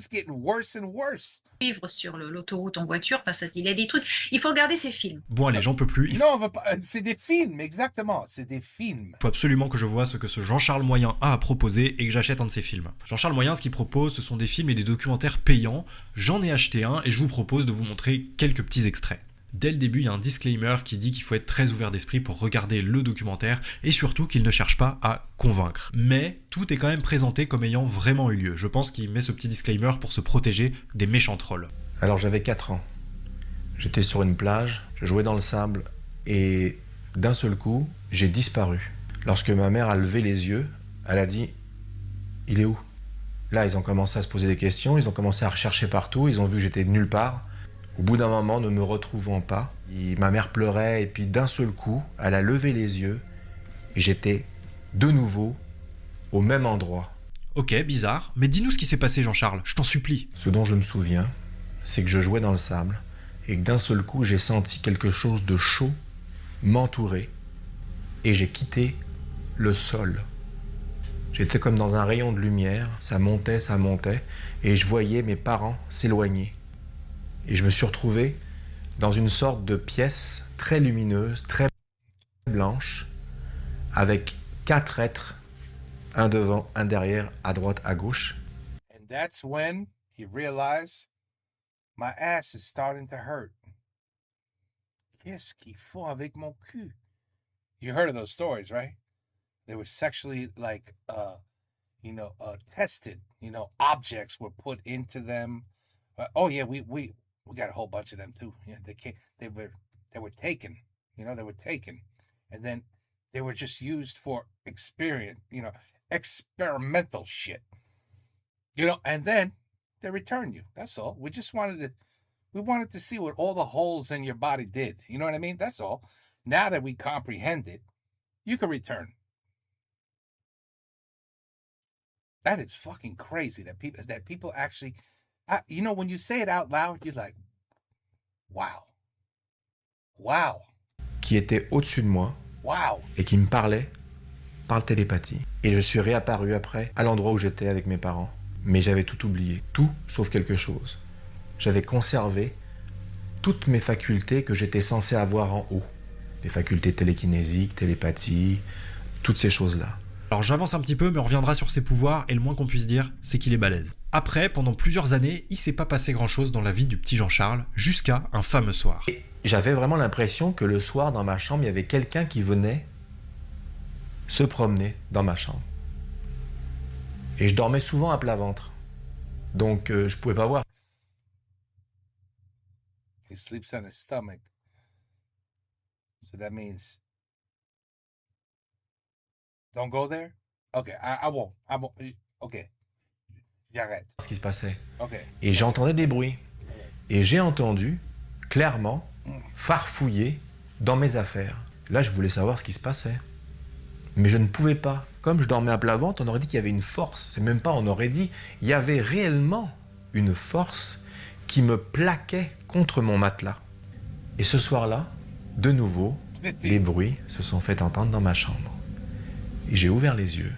getting worse and worse. Vivre sur l'autoroute en voiture, parce qu'il y a des trucs. Il faut regarder ces films. Bon allez, j'en peux plus. Non, on va pas. C'est des films, exactement. C'est des films. Il faut absolument que je vois ce que ce Jean-Charles Moyen a à proposer et que j'achète un de ses films. Jean-Charles Moyen, ce qu'il propose, ce sont des films et des documentaires payants. J'en ai acheté un et je vous propose de vous montrer quelques petits extraits. Dès le début, il y a un disclaimer qui dit qu'il faut être très ouvert d'esprit pour regarder le documentaire et surtout qu'il ne cherche pas à convaincre. Mais tout est quand même présenté comme ayant vraiment eu lieu. Je pense qu'il met ce petit disclaimer pour se protéger des méchants trolls. Alors j'avais 4 ans. J'étais sur une plage, je jouais dans le sable et d'un seul coup, j'ai disparu. Lorsque ma mère a levé les yeux, elle a dit « Il est où ?» Là, ils ont commencé à se poser des questions, ils ont commencé à rechercher partout, ils ont vu que j'étais nulle part. Au bout d'un moment, ne me retrouvant pas, ma mère pleurait et puis d'un seul coup, elle a levé les yeux et j'étais de nouveau au même endroit. Ok, bizarre, mais dis-nous ce qui s'est passé Jean-Charles, je t'en supplie. Ce dont je me souviens, c'est que je jouais dans le sable et que d'un seul coup, j'ai senti quelque chose de chaud m'entourer et j'ai quitté le sol. J'étais comme dans un rayon de lumière, ça montait et je voyais mes parents s'éloigner. Et je me suis retrouvé dans une sorte de pièce très lumineuse, très blanche, avec 4 êtres, un devant, un derrière, à droite, à gauche. And that's when he realized my ass is starting to hurt. Qu'est-ce qu'ils font avec mon cul? You heard of those stories, right? They were sexually tested. Objects were put into them. Oh yeah, we got a whole bunch of them too. Yeah, they were taken. They were taken, and then they were just used for experimental shit. And then they return you. That's all. We wanted to see what all the holes in your body did. You know what I mean? That's all. Now that we comprehend it, you can return. That is fucking crazy that people actually. When you say it out loud, you're like, wow. Wow. Qui était au-dessus de moi. Wow. Et qui me parlait par télépathie. Et je suis réapparu après à l'endroit où j'étais avec mes parents. Mais j'avais tout oublié. Tout sauf quelque chose. J'avais conservé toutes mes facultés que j'étais censé avoir en haut. Des facultés télékinésiques, télépathie, toutes ces choses-là. Alors j'avance un petit peu, mais on reviendra sur ses pouvoirs, et le moins qu'on puisse dire, c'est qu'il est balèze. Après, pendant plusieurs années, il s'est pas passé grand-chose dans la vie du petit Jean-Charles, jusqu'à un fameux soir. Et j'avais vraiment l'impression que le soir, dans ma chambre, il y avait quelqu'un qui venait se promener dans ma chambre. Et je dormais souvent à plat ventre. Donc je pouvais pas voir. He sleeps on his stomach. So that means don't go there? Okay, I won't. Okay. J'arrête. Ce qui se passait. Okay. Et j'entendais des bruits. Et j'ai entendu, clairement, farfouiller dans mes affaires. Là, je voulais savoir ce qui se passait. Mais je ne pouvais pas. Comme je dormais à plat ventre, on aurait dit qu'il y avait une force. C'est même pas on aurait dit. Il y avait réellement une force qui me plaquait contre mon matelas. Et ce soir-là, de nouveau, les bruits se sont fait entendre dans ma chambre. Et j'ai ouvert les yeux.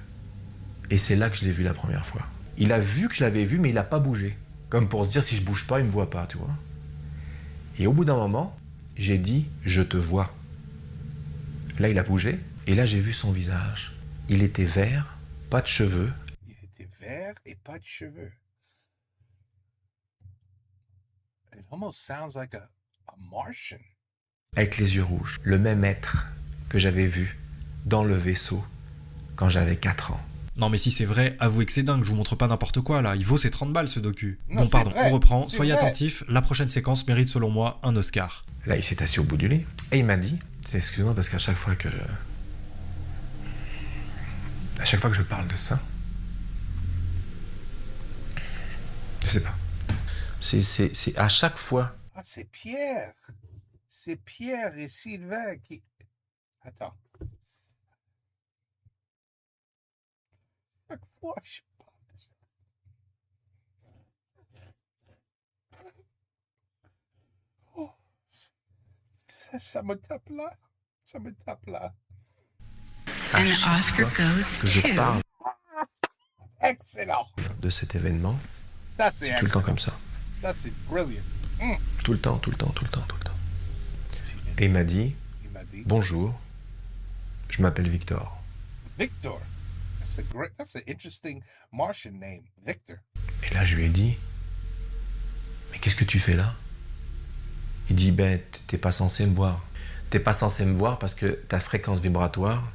Et c'est là que je l'ai vu la première fois. Il a vu que je l'avais vu, mais il n'a pas bougé. Comme pour se dire, si je bouge pas, il me voit pas, tu vois. Et au bout d'un moment, j'ai dit « je te vois ». Là, il a bougé, et là, j'ai vu son visage. Il était vert, pas de cheveux. Il était vert et pas de cheveux. It almost sounds like a Martian. Avec les yeux rouges. Le même être que j'avais vu dans le vaisseau quand j'avais 4 ans. Non mais si c'est vrai, avouez que c'est dingue, je vous montre pas n'importe quoi là, il vaut ses 30 balles ce docu. Non, Bon pardon, vrai, on reprend, c'est soyez vrai. attentifs, la prochaine séquence mérite selon moi un Oscar. Là, il s'est assis au bout du lit, et il m'a dit, excuse-moi parce qu'à chaque fois que je parle de ça, je sais pas, c'est à chaque fois. Ah, c'est Pierre. C'est Pierre et Sylvain qui... Attends. Chaque fois, je parle de ça. Oh, ça me tape là. Ça me tape là. À chaque fois que je parle Excellent. de cet événement, Ça, c'est tout le temps comme ça. Ça, c'est brilliant. Tout le temps. Et il m'a dit, bonjour, je m'appelle Victor. Victor. That's an interesting Martian name. Victor. Et là, je lui ai dit, mais qu'est-ce que tu fais là? Il dit, ben, t'es pas censé me voir. T'es pas censé me voir parce que ta fréquence vibratoire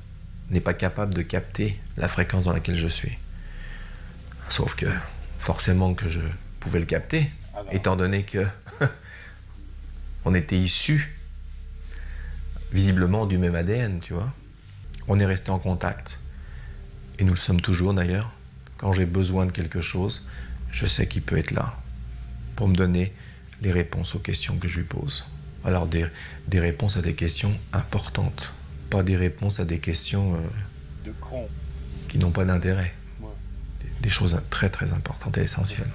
n'est pas capable de capter la fréquence dans laquelle je suis. Sauf que, forcément que je pouvais le capter, étant donné que on était issus visiblement du même ADN, tu vois. On est resté en contact. Et nous le sommes toujours d'ailleurs. Quand j'ai besoin de quelque chose, je sais qu'il peut être là pour me donner les réponses aux questions que je lui pose. Alors des réponses à des questions importantes, pas des réponses à des questions De con. qui n'ont pas d'intérêt. Ouais. Des choses très très importantes et essentielles.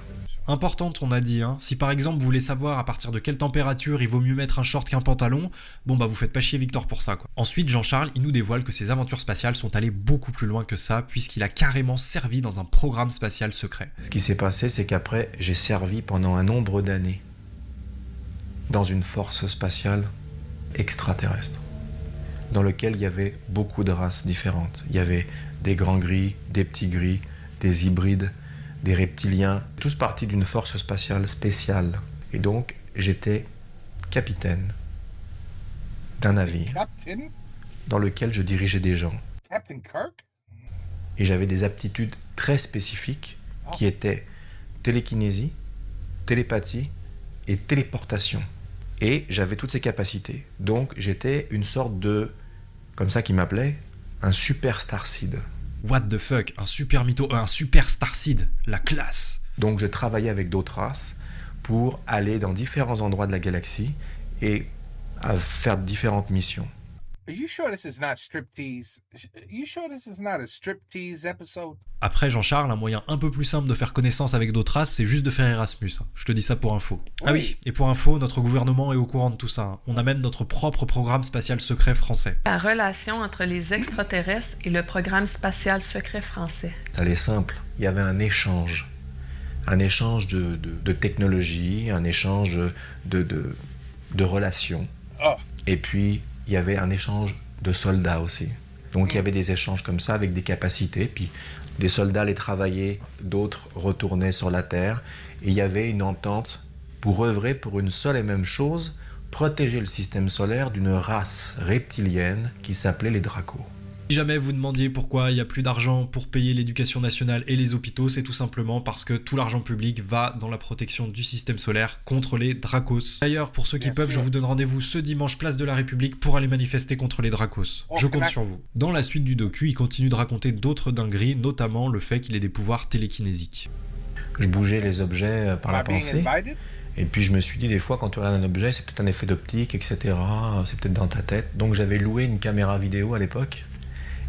Importante, on a dit, hein. Si par exemple vous voulez savoir à partir de quelle température il vaut mieux mettre un short qu'un pantalon, bon bah vous faites pas chier Victor pour ça quoi. Ensuite Jean-Charles, il nous dévoile que ses aventures spatiales sont allées beaucoup plus loin que ça, puisqu'il a carrément servi dans un programme spatial secret. Ce qui s'est passé, c'est qu'après, j'ai servi pendant un nombre d'années dans une force spatiale extraterrestre, dans lequel il y avait beaucoup de races différentes. Il y avait des grands gris, des petits gris, des hybrides, des reptiliens, tous partis d'une force spatiale spéciale. Et donc, j'étais capitaine d'un navire Captain? dans lequel je dirigeais des gens. Captain Kirk? Et j'avais des aptitudes très spécifiques qui étaient télékinésie, télépathie et téléportation. Et j'avais toutes ces capacités. Donc, j'étais une sorte de, comme ça qu'ils m'appelaient, un super starseed. What the fuck, un super mytho, un super starseed, la classe. Donc je travaillais avec d'autres races pour aller dans différents endroits de la galaxie et à faire différentes missions. Are you sure this is not striptease? Are you sure this is not a striptease episode? Après Jean-Charles, un moyen un peu plus simple de faire connaissance avec d'autres races, c'est juste de faire Erasmus. Je te dis ça pour info. Ah oui, et pour info, notre gouvernement est au courant de tout ça. On a même notre propre programme spatial secret français. La relation entre les extraterrestres et le programme spatial secret français. Ça allait simple. Il y avait un échange. Un échange de technologie, un échange de relations. Oh. Et puis, il y avait un échange de soldats aussi. Donc il y avait des échanges comme ça avec des capacités, puis des soldats allaient travailler, d'autres retournaient sur la Terre, et il y avait une entente pour œuvrer pour une seule et même chose, protéger le système solaire d'une race reptilienne qui s'appelait les Dracos. Si jamais vous demandiez pourquoi il n'y a plus d'argent pour payer l'éducation nationale et les hôpitaux, c'est tout simplement parce que tout l'argent public va dans la protection du système solaire contre les Dracos. D'ailleurs, pour ceux qui peuvent, je vous donne rendez-vous ce dimanche place de la République pour aller manifester contre les Dracos. Je compte sur vous. Dans la suite du docu, il continue de raconter d'autres dingueries, notamment le fait qu'il ait des pouvoirs télékinésiques. Je bougeais les objets par la pensée. Et puis je me suis dit, des fois, quand tu regardes un objet, c'est peut-être un effet d'optique, etc. C'est peut-être dans ta tête. Donc j'avais loué une caméra vidéo à l'époque.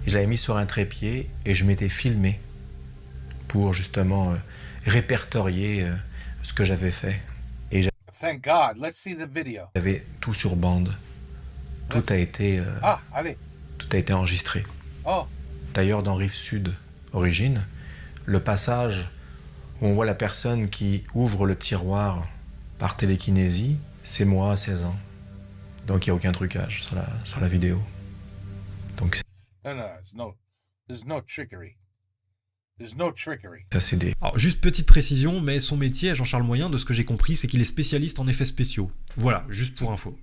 Je l'avais mis sur un trépied et je m'étais filmé pour justement répertorier ce que j'avais fait. Et Thank God. Let's see the video. j'avais tout sur bande. Tout a été tout a été enregistré. Oh. D'ailleurs, dans Rive Sud, Origine, le passage où on voit la personne qui ouvre le tiroir par télékinésie, c'est moi à 16 ans. Donc il n'y a aucun trucage sur la vidéo. Donc No, there's no trickery. There's no trickery. ça c'est des... Alors juste petite précision, mais son métier à Jean-Charles Moyen, de ce que j'ai compris, c'est qu'il est spécialiste en effets spéciaux. Voilà, juste pour info.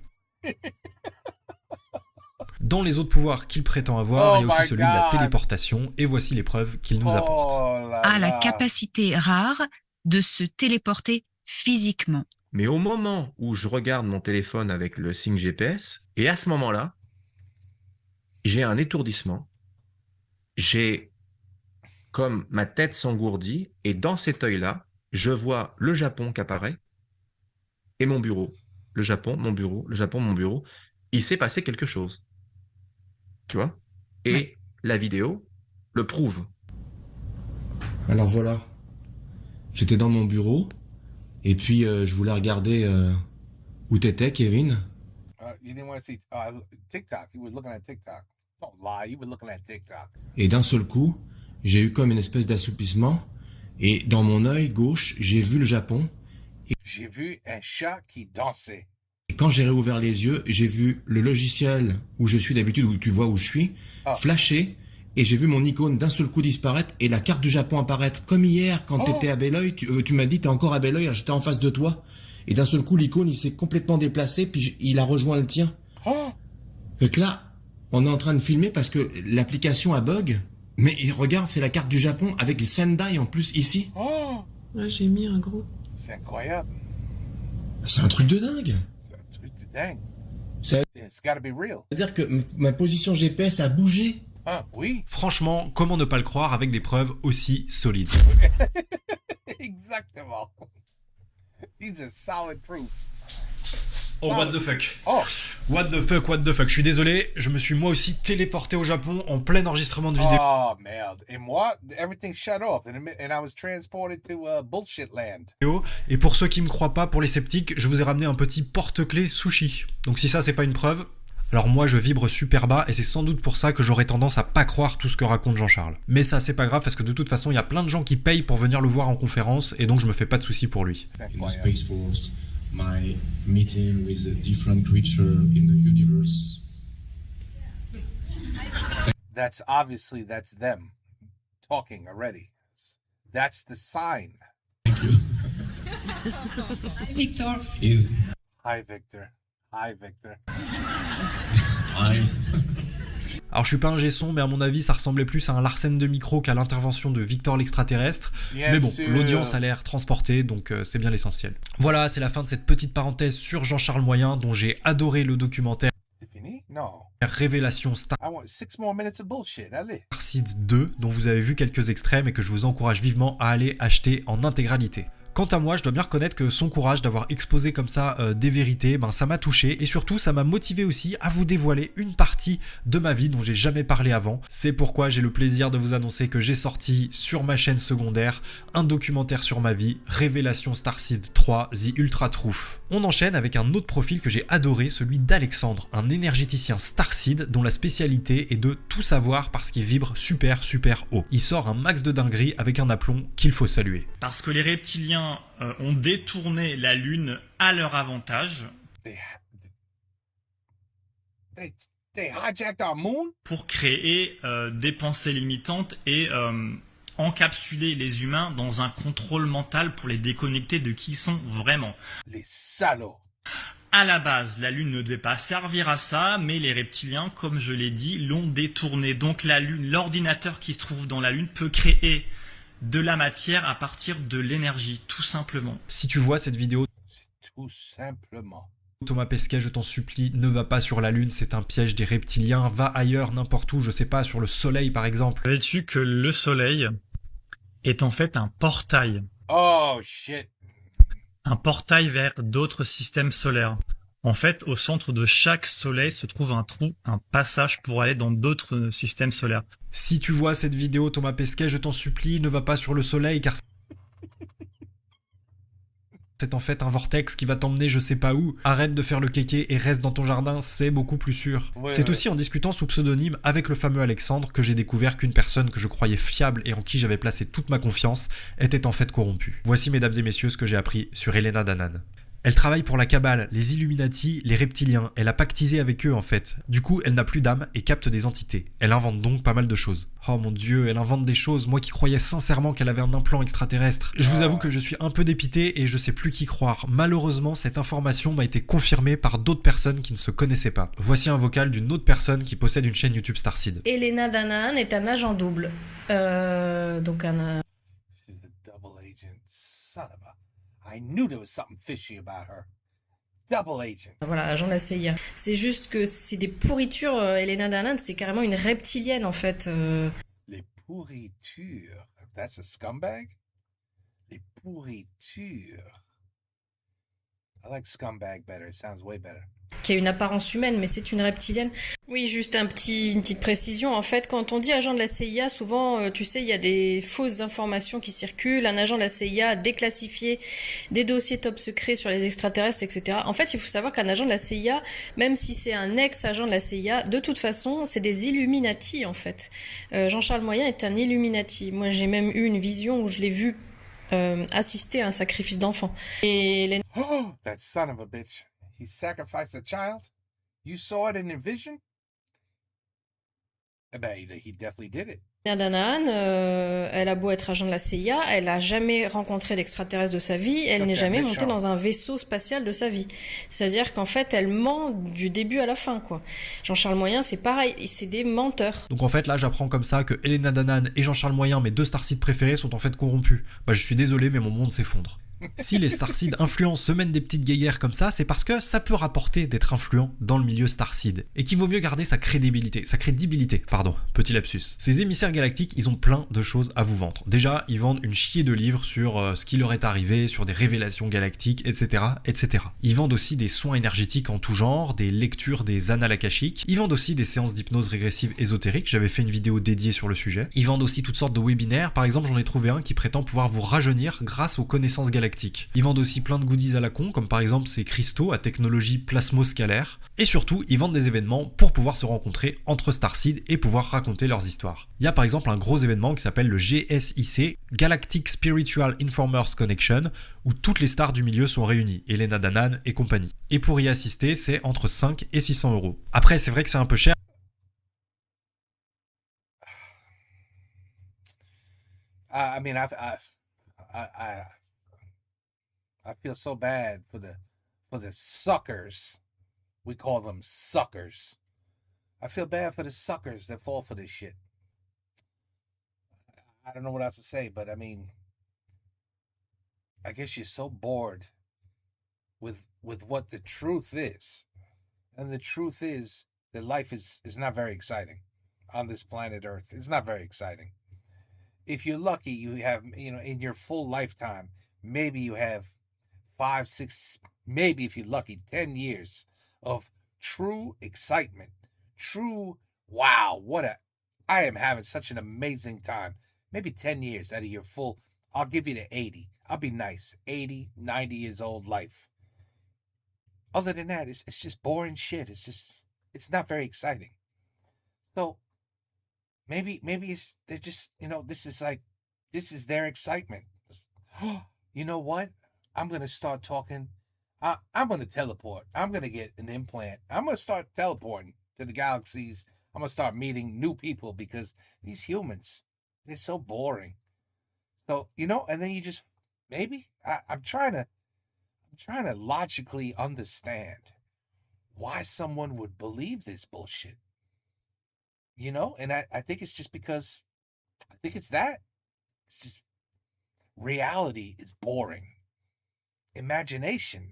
Dans les autres pouvoirs qu'il prétend avoir, il y a aussi celui de la téléportation, et voici les preuves qu'il nous apporte. A la capacité rare de se téléporter physiquement. Mais au moment où je regarde mon téléphone avec le signe GPS, et à ce moment-là, j'ai un étourdissement, j'ai comme ma tête s'engourdit, et dans cet œil-là, je vois le Japon qui apparaît, et mon bureau. Le Japon, mon bureau, le Japon, mon bureau. Il s'est passé quelque chose. Tu vois? Et la vidéo le prouve. Alors voilà, j'étais dans mon bureau, et puis je voulais regarder où t'étais, Kevin. You didn't want to see TikTok. You were looking at TikTok. Don't lie, you were looking at TikTok. Et d'un seul coup, j'ai eu comme une espèce d'assoupissement, et dans mon œil gauche, j'ai vu le Japon. J'ai vu un chat qui dansait. Et quand j'ai réouvert les yeux, j'ai vu le logiciel où je suis d'habitude, où tu vois où je suis, flasher, et j'ai vu mon icône d'un seul coup disparaître et la carte du Japon apparaître. Comme hier, quand t'étais à Belleuil, tu m'as dit t'es encore à Belleuil, j'étais en face de toi, et d'un seul coup l'icône il s'est complètement déplacé, puis il a rejoint le tien. Fait que là, on est en train de filmer parce que l'application a bug, mais regarde, c'est la carte du Japon avec Sendai en plus ici. Là, j'ai mis un gros. C'est incroyable. C'est un truc de dingue. Dang. It's gotta be real. C'est-à-dire que ma position GPS a bougé. Ah, oui. Franchement, comment ne pas le croire avec des preuves aussi solides? Exactement. These are solid proofs. Oh, what the fuck. Oh. What the fuck. Je suis désolé, je me suis moi aussi téléporté au Japon en plein enregistrement de vidéo. Oh, merde. Et moi, everything shut off and I was transported to bullshit land. Et pour ceux qui me croient pas, pour les sceptiques, je vous ai ramené un petit porte-clés sushi. Donc si ça c'est pas une preuve, alors moi je vibre super bas et c'est sans doute pour ça que j'aurais tendance à pas croire tout ce que raconte Jean-Charles. Mais ça c'est pas grave parce que de toute façon il y a plein de gens qui payent pour venir le voir en conférence et donc je me fais pas de soucis pour lui. My meeting with a different creature in the universe. That's them talking already. That's the sign. Thank you. Hi, Victor. Hi, Victor. Hi, Victor. Hi. Alors je suis pas un G-son, mais à mon avis ça ressemblait plus à un Larsen de micro qu'à l'intervention de Victor l'extraterrestre. Mais bon, l'audience a l'air transportée, donc c'est bien l'essentiel. Voilà, c'est la fin de cette petite parenthèse sur Jean-Charles Moyen, dont j'ai adoré le documentaire. C'est fini? Non. Révélation Star. I want 6 more minutes of bullshit. Allez. Starseed 2, dont vous avez vu quelques extraits et que je vous encourage vivement à aller acheter en intégralité. Quant à moi, je dois bien reconnaître que son courage d'avoir exposé comme ça des vérités, ça m'a touché et surtout ça m'a motivé aussi à vous dévoiler une partie de ma vie dont j'ai jamais parlé avant. C'est pourquoi j'ai le plaisir de vous annoncer que j'ai sorti sur ma chaîne secondaire un documentaire sur ma vie, Révélation Starseed 3, The Ultra Truth. On enchaîne avec un autre profil que j'ai adoré, celui d'Alexandre, un énergéticien Starseed dont la spécialité est de tout savoir parce qu'il vibre super haut. Il sort un max de dinguerie avec un aplomb qu'il faut saluer. Parce que les reptiliens ont détourné la Lune à leur avantage. They hijacked our moon? Pour créer des pensées limitantes et encapsuler les humains dans un contrôle mental pour les déconnecter de qui ils sont vraiment. Les salauds. À la base, la Lune ne devait pas servir à ça, mais les reptiliens, comme je l'ai dit, l'ont détournée. Donc la Lune, l'ordinateur qui se trouve dans la Lune peut créer de la matière à partir de l'énergie, tout simplement. Si tu vois cette vidéo, tout simplement. Thomas Pesquet, je t'en supplie, ne va pas sur la Lune, c'est un piège des reptiliens, va ailleurs, n'importe où, je sais pas, sur le Soleil par exemple. Savais-tu que le Soleil est en fait un portail? Oh shit. Un portail vers d'autres systèmes solaires. En fait, au centre de chaque soleil se trouve un trou, un passage pour aller dans d'autres systèmes solaires. Si tu vois cette vidéo, Thomas Pesquet, je t'en supplie, ne va pas sur le Soleil car c'est en fait un vortex qui va t'emmener je sais pas où. Arrête de faire le kéké et reste dans ton jardin, c'est beaucoup plus sûr. C'est aussi en discutant sous pseudonyme avec le fameux Alexandre que j'ai découvert qu'une personne que je croyais fiable et en qui j'avais placé toute ma confiance était en fait corrompue. Voici mesdames et messieurs ce que j'ai appris sur Elena Danaan. Elle travaille pour la Cabale, les Illuminati, les reptiliens. Elle a pactisé avec eux en fait. Du coup, elle n'a plus d'âme et capte des entités. Elle invente donc pas mal de choses. Oh mon dieu, elle invente des choses. Moi qui croyais sincèrement qu'elle avait un implant extraterrestre. Je vous avoue que je suis un peu dépité et je sais plus qui croire. Malheureusement, cette information m'a été confirmée par d'autres personnes qui ne se connaissaient pas. Voici un vocal d'une autre personne qui possède une chaîne YouTube Starseed. Elena Danaan est un agent double. Donc un... Double agent, son of a... I knew there was something fishy about her. Double agent. Voilà, agent de la CIA. C'est juste que c'est des pourritures. Elena Danaan, c'est carrément une reptilienne en fait. Les pourritures. That's a scumbag? Les pourritures. I like scumbag better. It sounds way better. Qui a une apparence humaine, mais c'est une reptilienne. Oui, juste une petite précision. En fait, quand on dit agent de la CIA, souvent, tu sais, il y a des fausses informations qui circulent. Un agent de la CIA a déclassifié des dossiers top secrets sur les extraterrestres, etc. En fait, il faut savoir qu'un agent de la CIA, même si c'est un ex-agent de la CIA, de toute façon, c'est des Illuminati, en fait. Jean-Charles Moyen est un Illuminati. Moi, j'ai même eu une vision où je l'ai vu assister à un sacrifice d'enfant. Et les... Oh, that son of a bitch. He sacrificed a child? You saw it in your vision? I bet he definitely did it. Danaan, elle a beau être agent de la CIA, elle a jamais rencontré d'extraterrestre de sa vie, elle n'est jamais montée dans un vaisseau spatial de sa vie. C'est-à-dire qu'en fait, elle ment du début à la fin, quoi. Jean-Charles Moyen, c'est pareil, c'est des menteurs. Donc en fait, là, j'apprends comme ça que Elena Danaan et Jean-Charles Moyen, mes deux Starseed préférés, sont en fait corrompus. Bah, je suis désolé, mais mon monde s'effondre. Si les Starseed influents se mènent des petites guéguerres comme ça, c'est parce que ça peut rapporter d'être influent dans le milieu Starseed, et qu'il vaut mieux garder sa crédibilité, petit lapsus. Ces émissaires galactiques, ils ont plein de choses à vous vendre. Déjà, ils vendent une chier de livres sur ce qui leur est arrivé, sur des révélations galactiques, etc., etc. Ils vendent aussi des soins énergétiques en tout genre, des lectures des annales akashiques. Ils vendent aussi des séances d'hypnose régressive ésotérique, j'avais fait une vidéo dédiée sur le sujet. Ils vendent aussi toutes sortes de webinaires, par exemple j'en ai trouvé un qui prétend pouvoir vous rajeunir grâce aux connaissances galactiques. Ils vendent aussi plein de goodies à la con, comme par exemple ces cristaux à technologie plasmoscalaire. Et surtout, ils vendent des événements pour pouvoir se rencontrer entre Starseed et pouvoir raconter leurs histoires. Il y a par exemple un gros événement qui s'appelle le GSIC, Galactic Spiritual Informers Connection, où toutes les stars du milieu sont réunies, Elena Danaan et compagnie. Et pour y assister, c'est entre 5 et 600 euros. Après, c'est vrai que c'est un peu cher. I feel so bad for the suckers. We call them suckers. I feel bad for the suckers that fall for this shit. I don't know what else to say, but I mean, I guess you're so bored with what the truth is. And the truth is that life is not very exciting on this planet Earth. It's not very exciting. If you're lucky, you have, in your full lifetime, maybe you have 5, 6, maybe if you're lucky, 10 years of true excitement, true, wow, I am having such an amazing time. Maybe 10 years out of your full, I'll give you the 80. I'll be nice. 80, 90 years old life. Other than that, it's just boring shit. It's not very exciting. So maybe they're just, this is their excitement. You know what? I'm going to start talking. I'm going to teleport. I'm going to get an implant. I'm going to start teleporting to the galaxies. I'm going to start meeting new people because these humans, they're so boring. So, and then you just, maybe, I'm trying to logically understand why someone would believe this bullshit. And I think it's just because, I think it's that. It's just, reality is boring. Imagination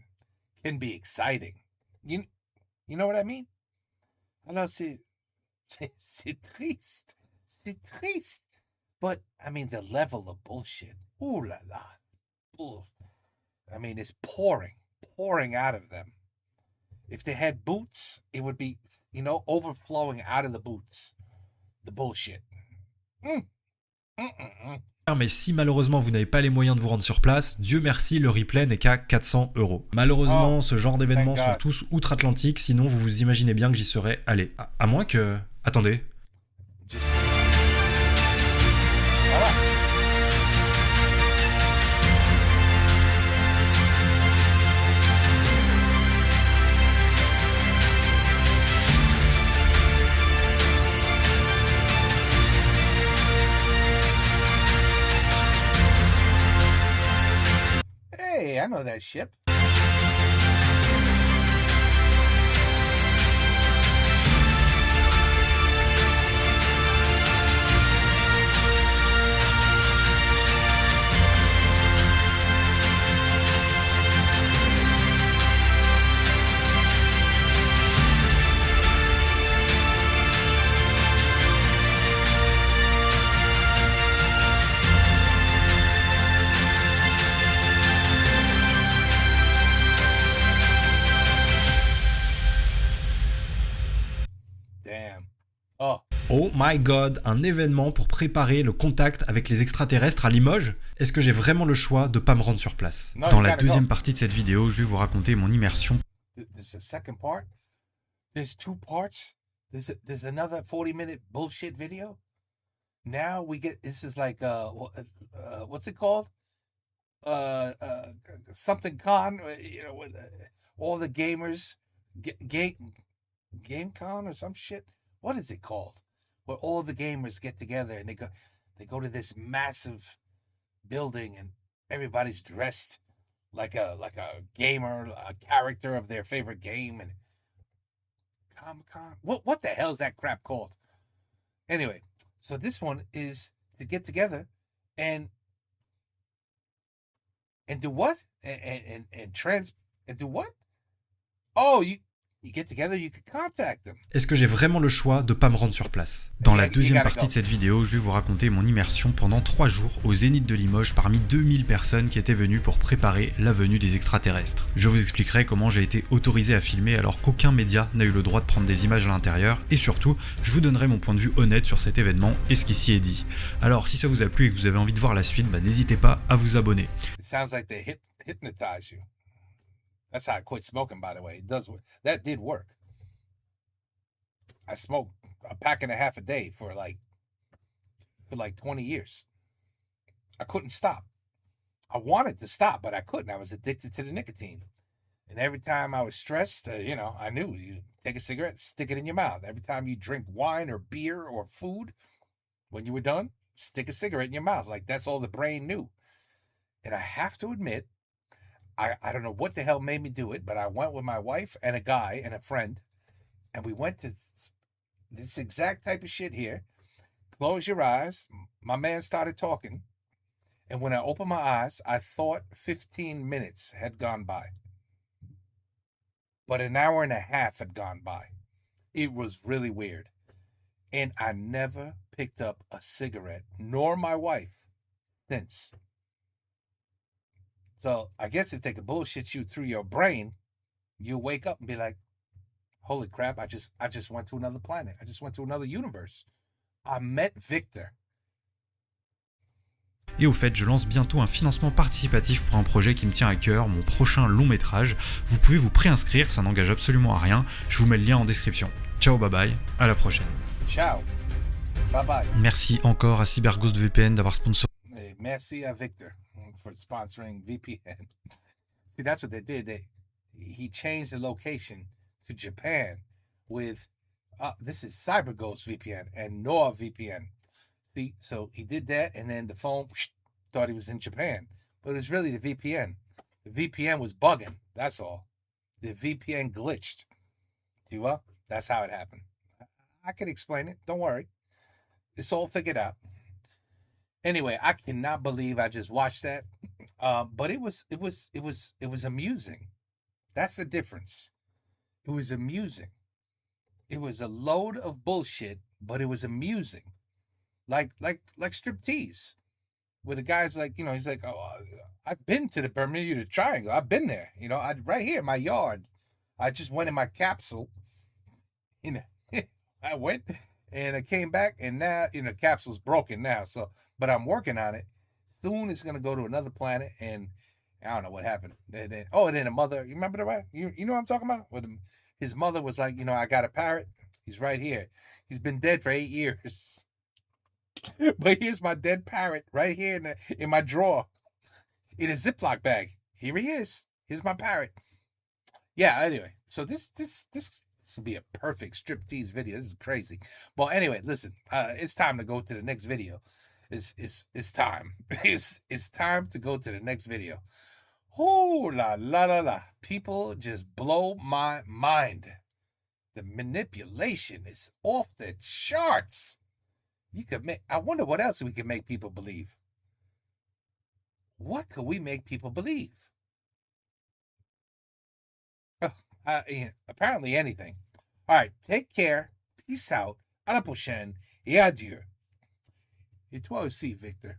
can be exciting. You know what I mean? Alors, c'est triste. C'est triste. But, I mean, the level of bullshit. Ooh la la. I mean, it's pouring out of them. If they had boots, it would be, overflowing out of the boots. The bullshit. Mais si malheureusement vous n'avez pas les moyens de vous rendre sur place, Dieu merci, le replay n'est qu'à 400 €. Malheureusement, ce genre d'événements sont tous outre-Atlantique, sinon vous vous imaginez bien que j'y serais allé. À moins que... Attendez. know that ship. Oh my god, un événement pour préparer le contact avec les extraterrestres à Limoges? Est-ce que j'ai vraiment le choix de pas me rendre sur place? Dans la deuxième partie de cette vidéo, je vais vous raconter mon immersion. There's a second part. There's two parts. There's another 40-minute bullshit video. Now we get, this is like what's it called? Something con, you know, with all the gamers, GameCon or some shit. What is it called? Where all the gamers get together and they go to this massive building and everybody's dressed like a gamer, a character of their favorite game, and Comic-Con. What the hell is that crap called? Anyway, so this one is to get together and do what? And do what? Oh, you get together, you can contact them. Est-ce que j'ai vraiment le choix de pas me rendre sur place? Dans la deuxième partie de cette vidéo, je vais vous raconter mon immersion pendant 3 jours au Zénith de Limoges parmi 2000 personnes qui étaient venues pour préparer la venue des extraterrestres. Je vous expliquerai comment j'ai été autorisé à filmer alors qu'aucun média n'a eu le droit de prendre des images à l'intérieur, et surtout, je vous donnerai mon point de vue honnête sur cet événement et ce qui s'y est dit. Alors si ça vous a plu et que vous avez envie de voir la suite, n'hésitez pas à vous abonner. It sounds like they hypnotize you. That's how I quit smoking, by the way. It does work. That did work. I smoked a pack and a half a day for like 20 years. I couldn't stop. I wanted to stop, but I couldn't. I was addicted to the nicotine. And every time I was stressed, I knew you take a cigarette, stick it in your mouth. Every time you drink wine or beer or food, when you were done, stick a cigarette in your mouth. Like that's all the brain knew. And I have to admit, I don't know what the hell made me do it, but I went with my wife and a guy and a friend, and we went to this exact type of shit here. Close your eyes. My man started talking, and when I opened my eyes, I thought 15 minutes had gone by. But an hour and a half had gone by. It was really weird. And I never picked up a cigarette, nor my wife, since. So I guess if they could bullshit you through your brain, you wake up and be like, holy crap, I just went to another planet. I just went to another universe. I met Victor. Et au fait, je lance bientôt un financement participatif pour un projet qui me tient à cœur, mon prochain long métrage. Vous pouvez vous préinscrire, ça n'engage absolument à rien. Je vous mets le lien en description. Ciao, bye bye, à la prochaine. Ciao, bye bye. Merci encore à CyberGhost VPN d'avoir sponsorisé. Merci à Victor for sponsoring VPN. See, that's what they did. He changed the location to Japan with, this is CyberGhost VPN and NordVPN. See, so he did that, and then the phone thought he was in Japan, but it was really the VPN. The VPN was bugging. That's all. The VPN glitched. See what? That's how it happened. I can explain it. Don't worry. It's all figured out. Anyway, I cannot believe I just watched that, but it was amusing. That's the difference. It was amusing. It was a load of bullshit, but it was amusing. Like striptease, where the guy's like, he's like, oh, I've been to the Bermuda Triangle. I've been there. Right here in my yard. I just went in my capsule. I went and I came back, and now, the capsule's broken now. So, but I'm working on it. Soon it's gonna go to another planet, and I don't know what happened. And then a mother. You remember the right? You know what I'm talking about? With his mother was like, I got a parrot. He's right here. He's been dead for 8 years. But here's my dead parrot right here in my drawer, in a Ziploc bag. Here he is. Here's my parrot. Yeah. Anyway, so this will be a perfect striptease video. This is crazy. Well, anyway, listen. It's time to go to the next video. It's time. It's time to go to the next video. Oh la la la la. People just blow my mind. The manipulation is off the charts. You could make, I wonder what else we can make people believe. What could we make people believe? Apparently anything. All right, take care. Peace out. À la prochaine et adieu. Et toi aussi, Victor.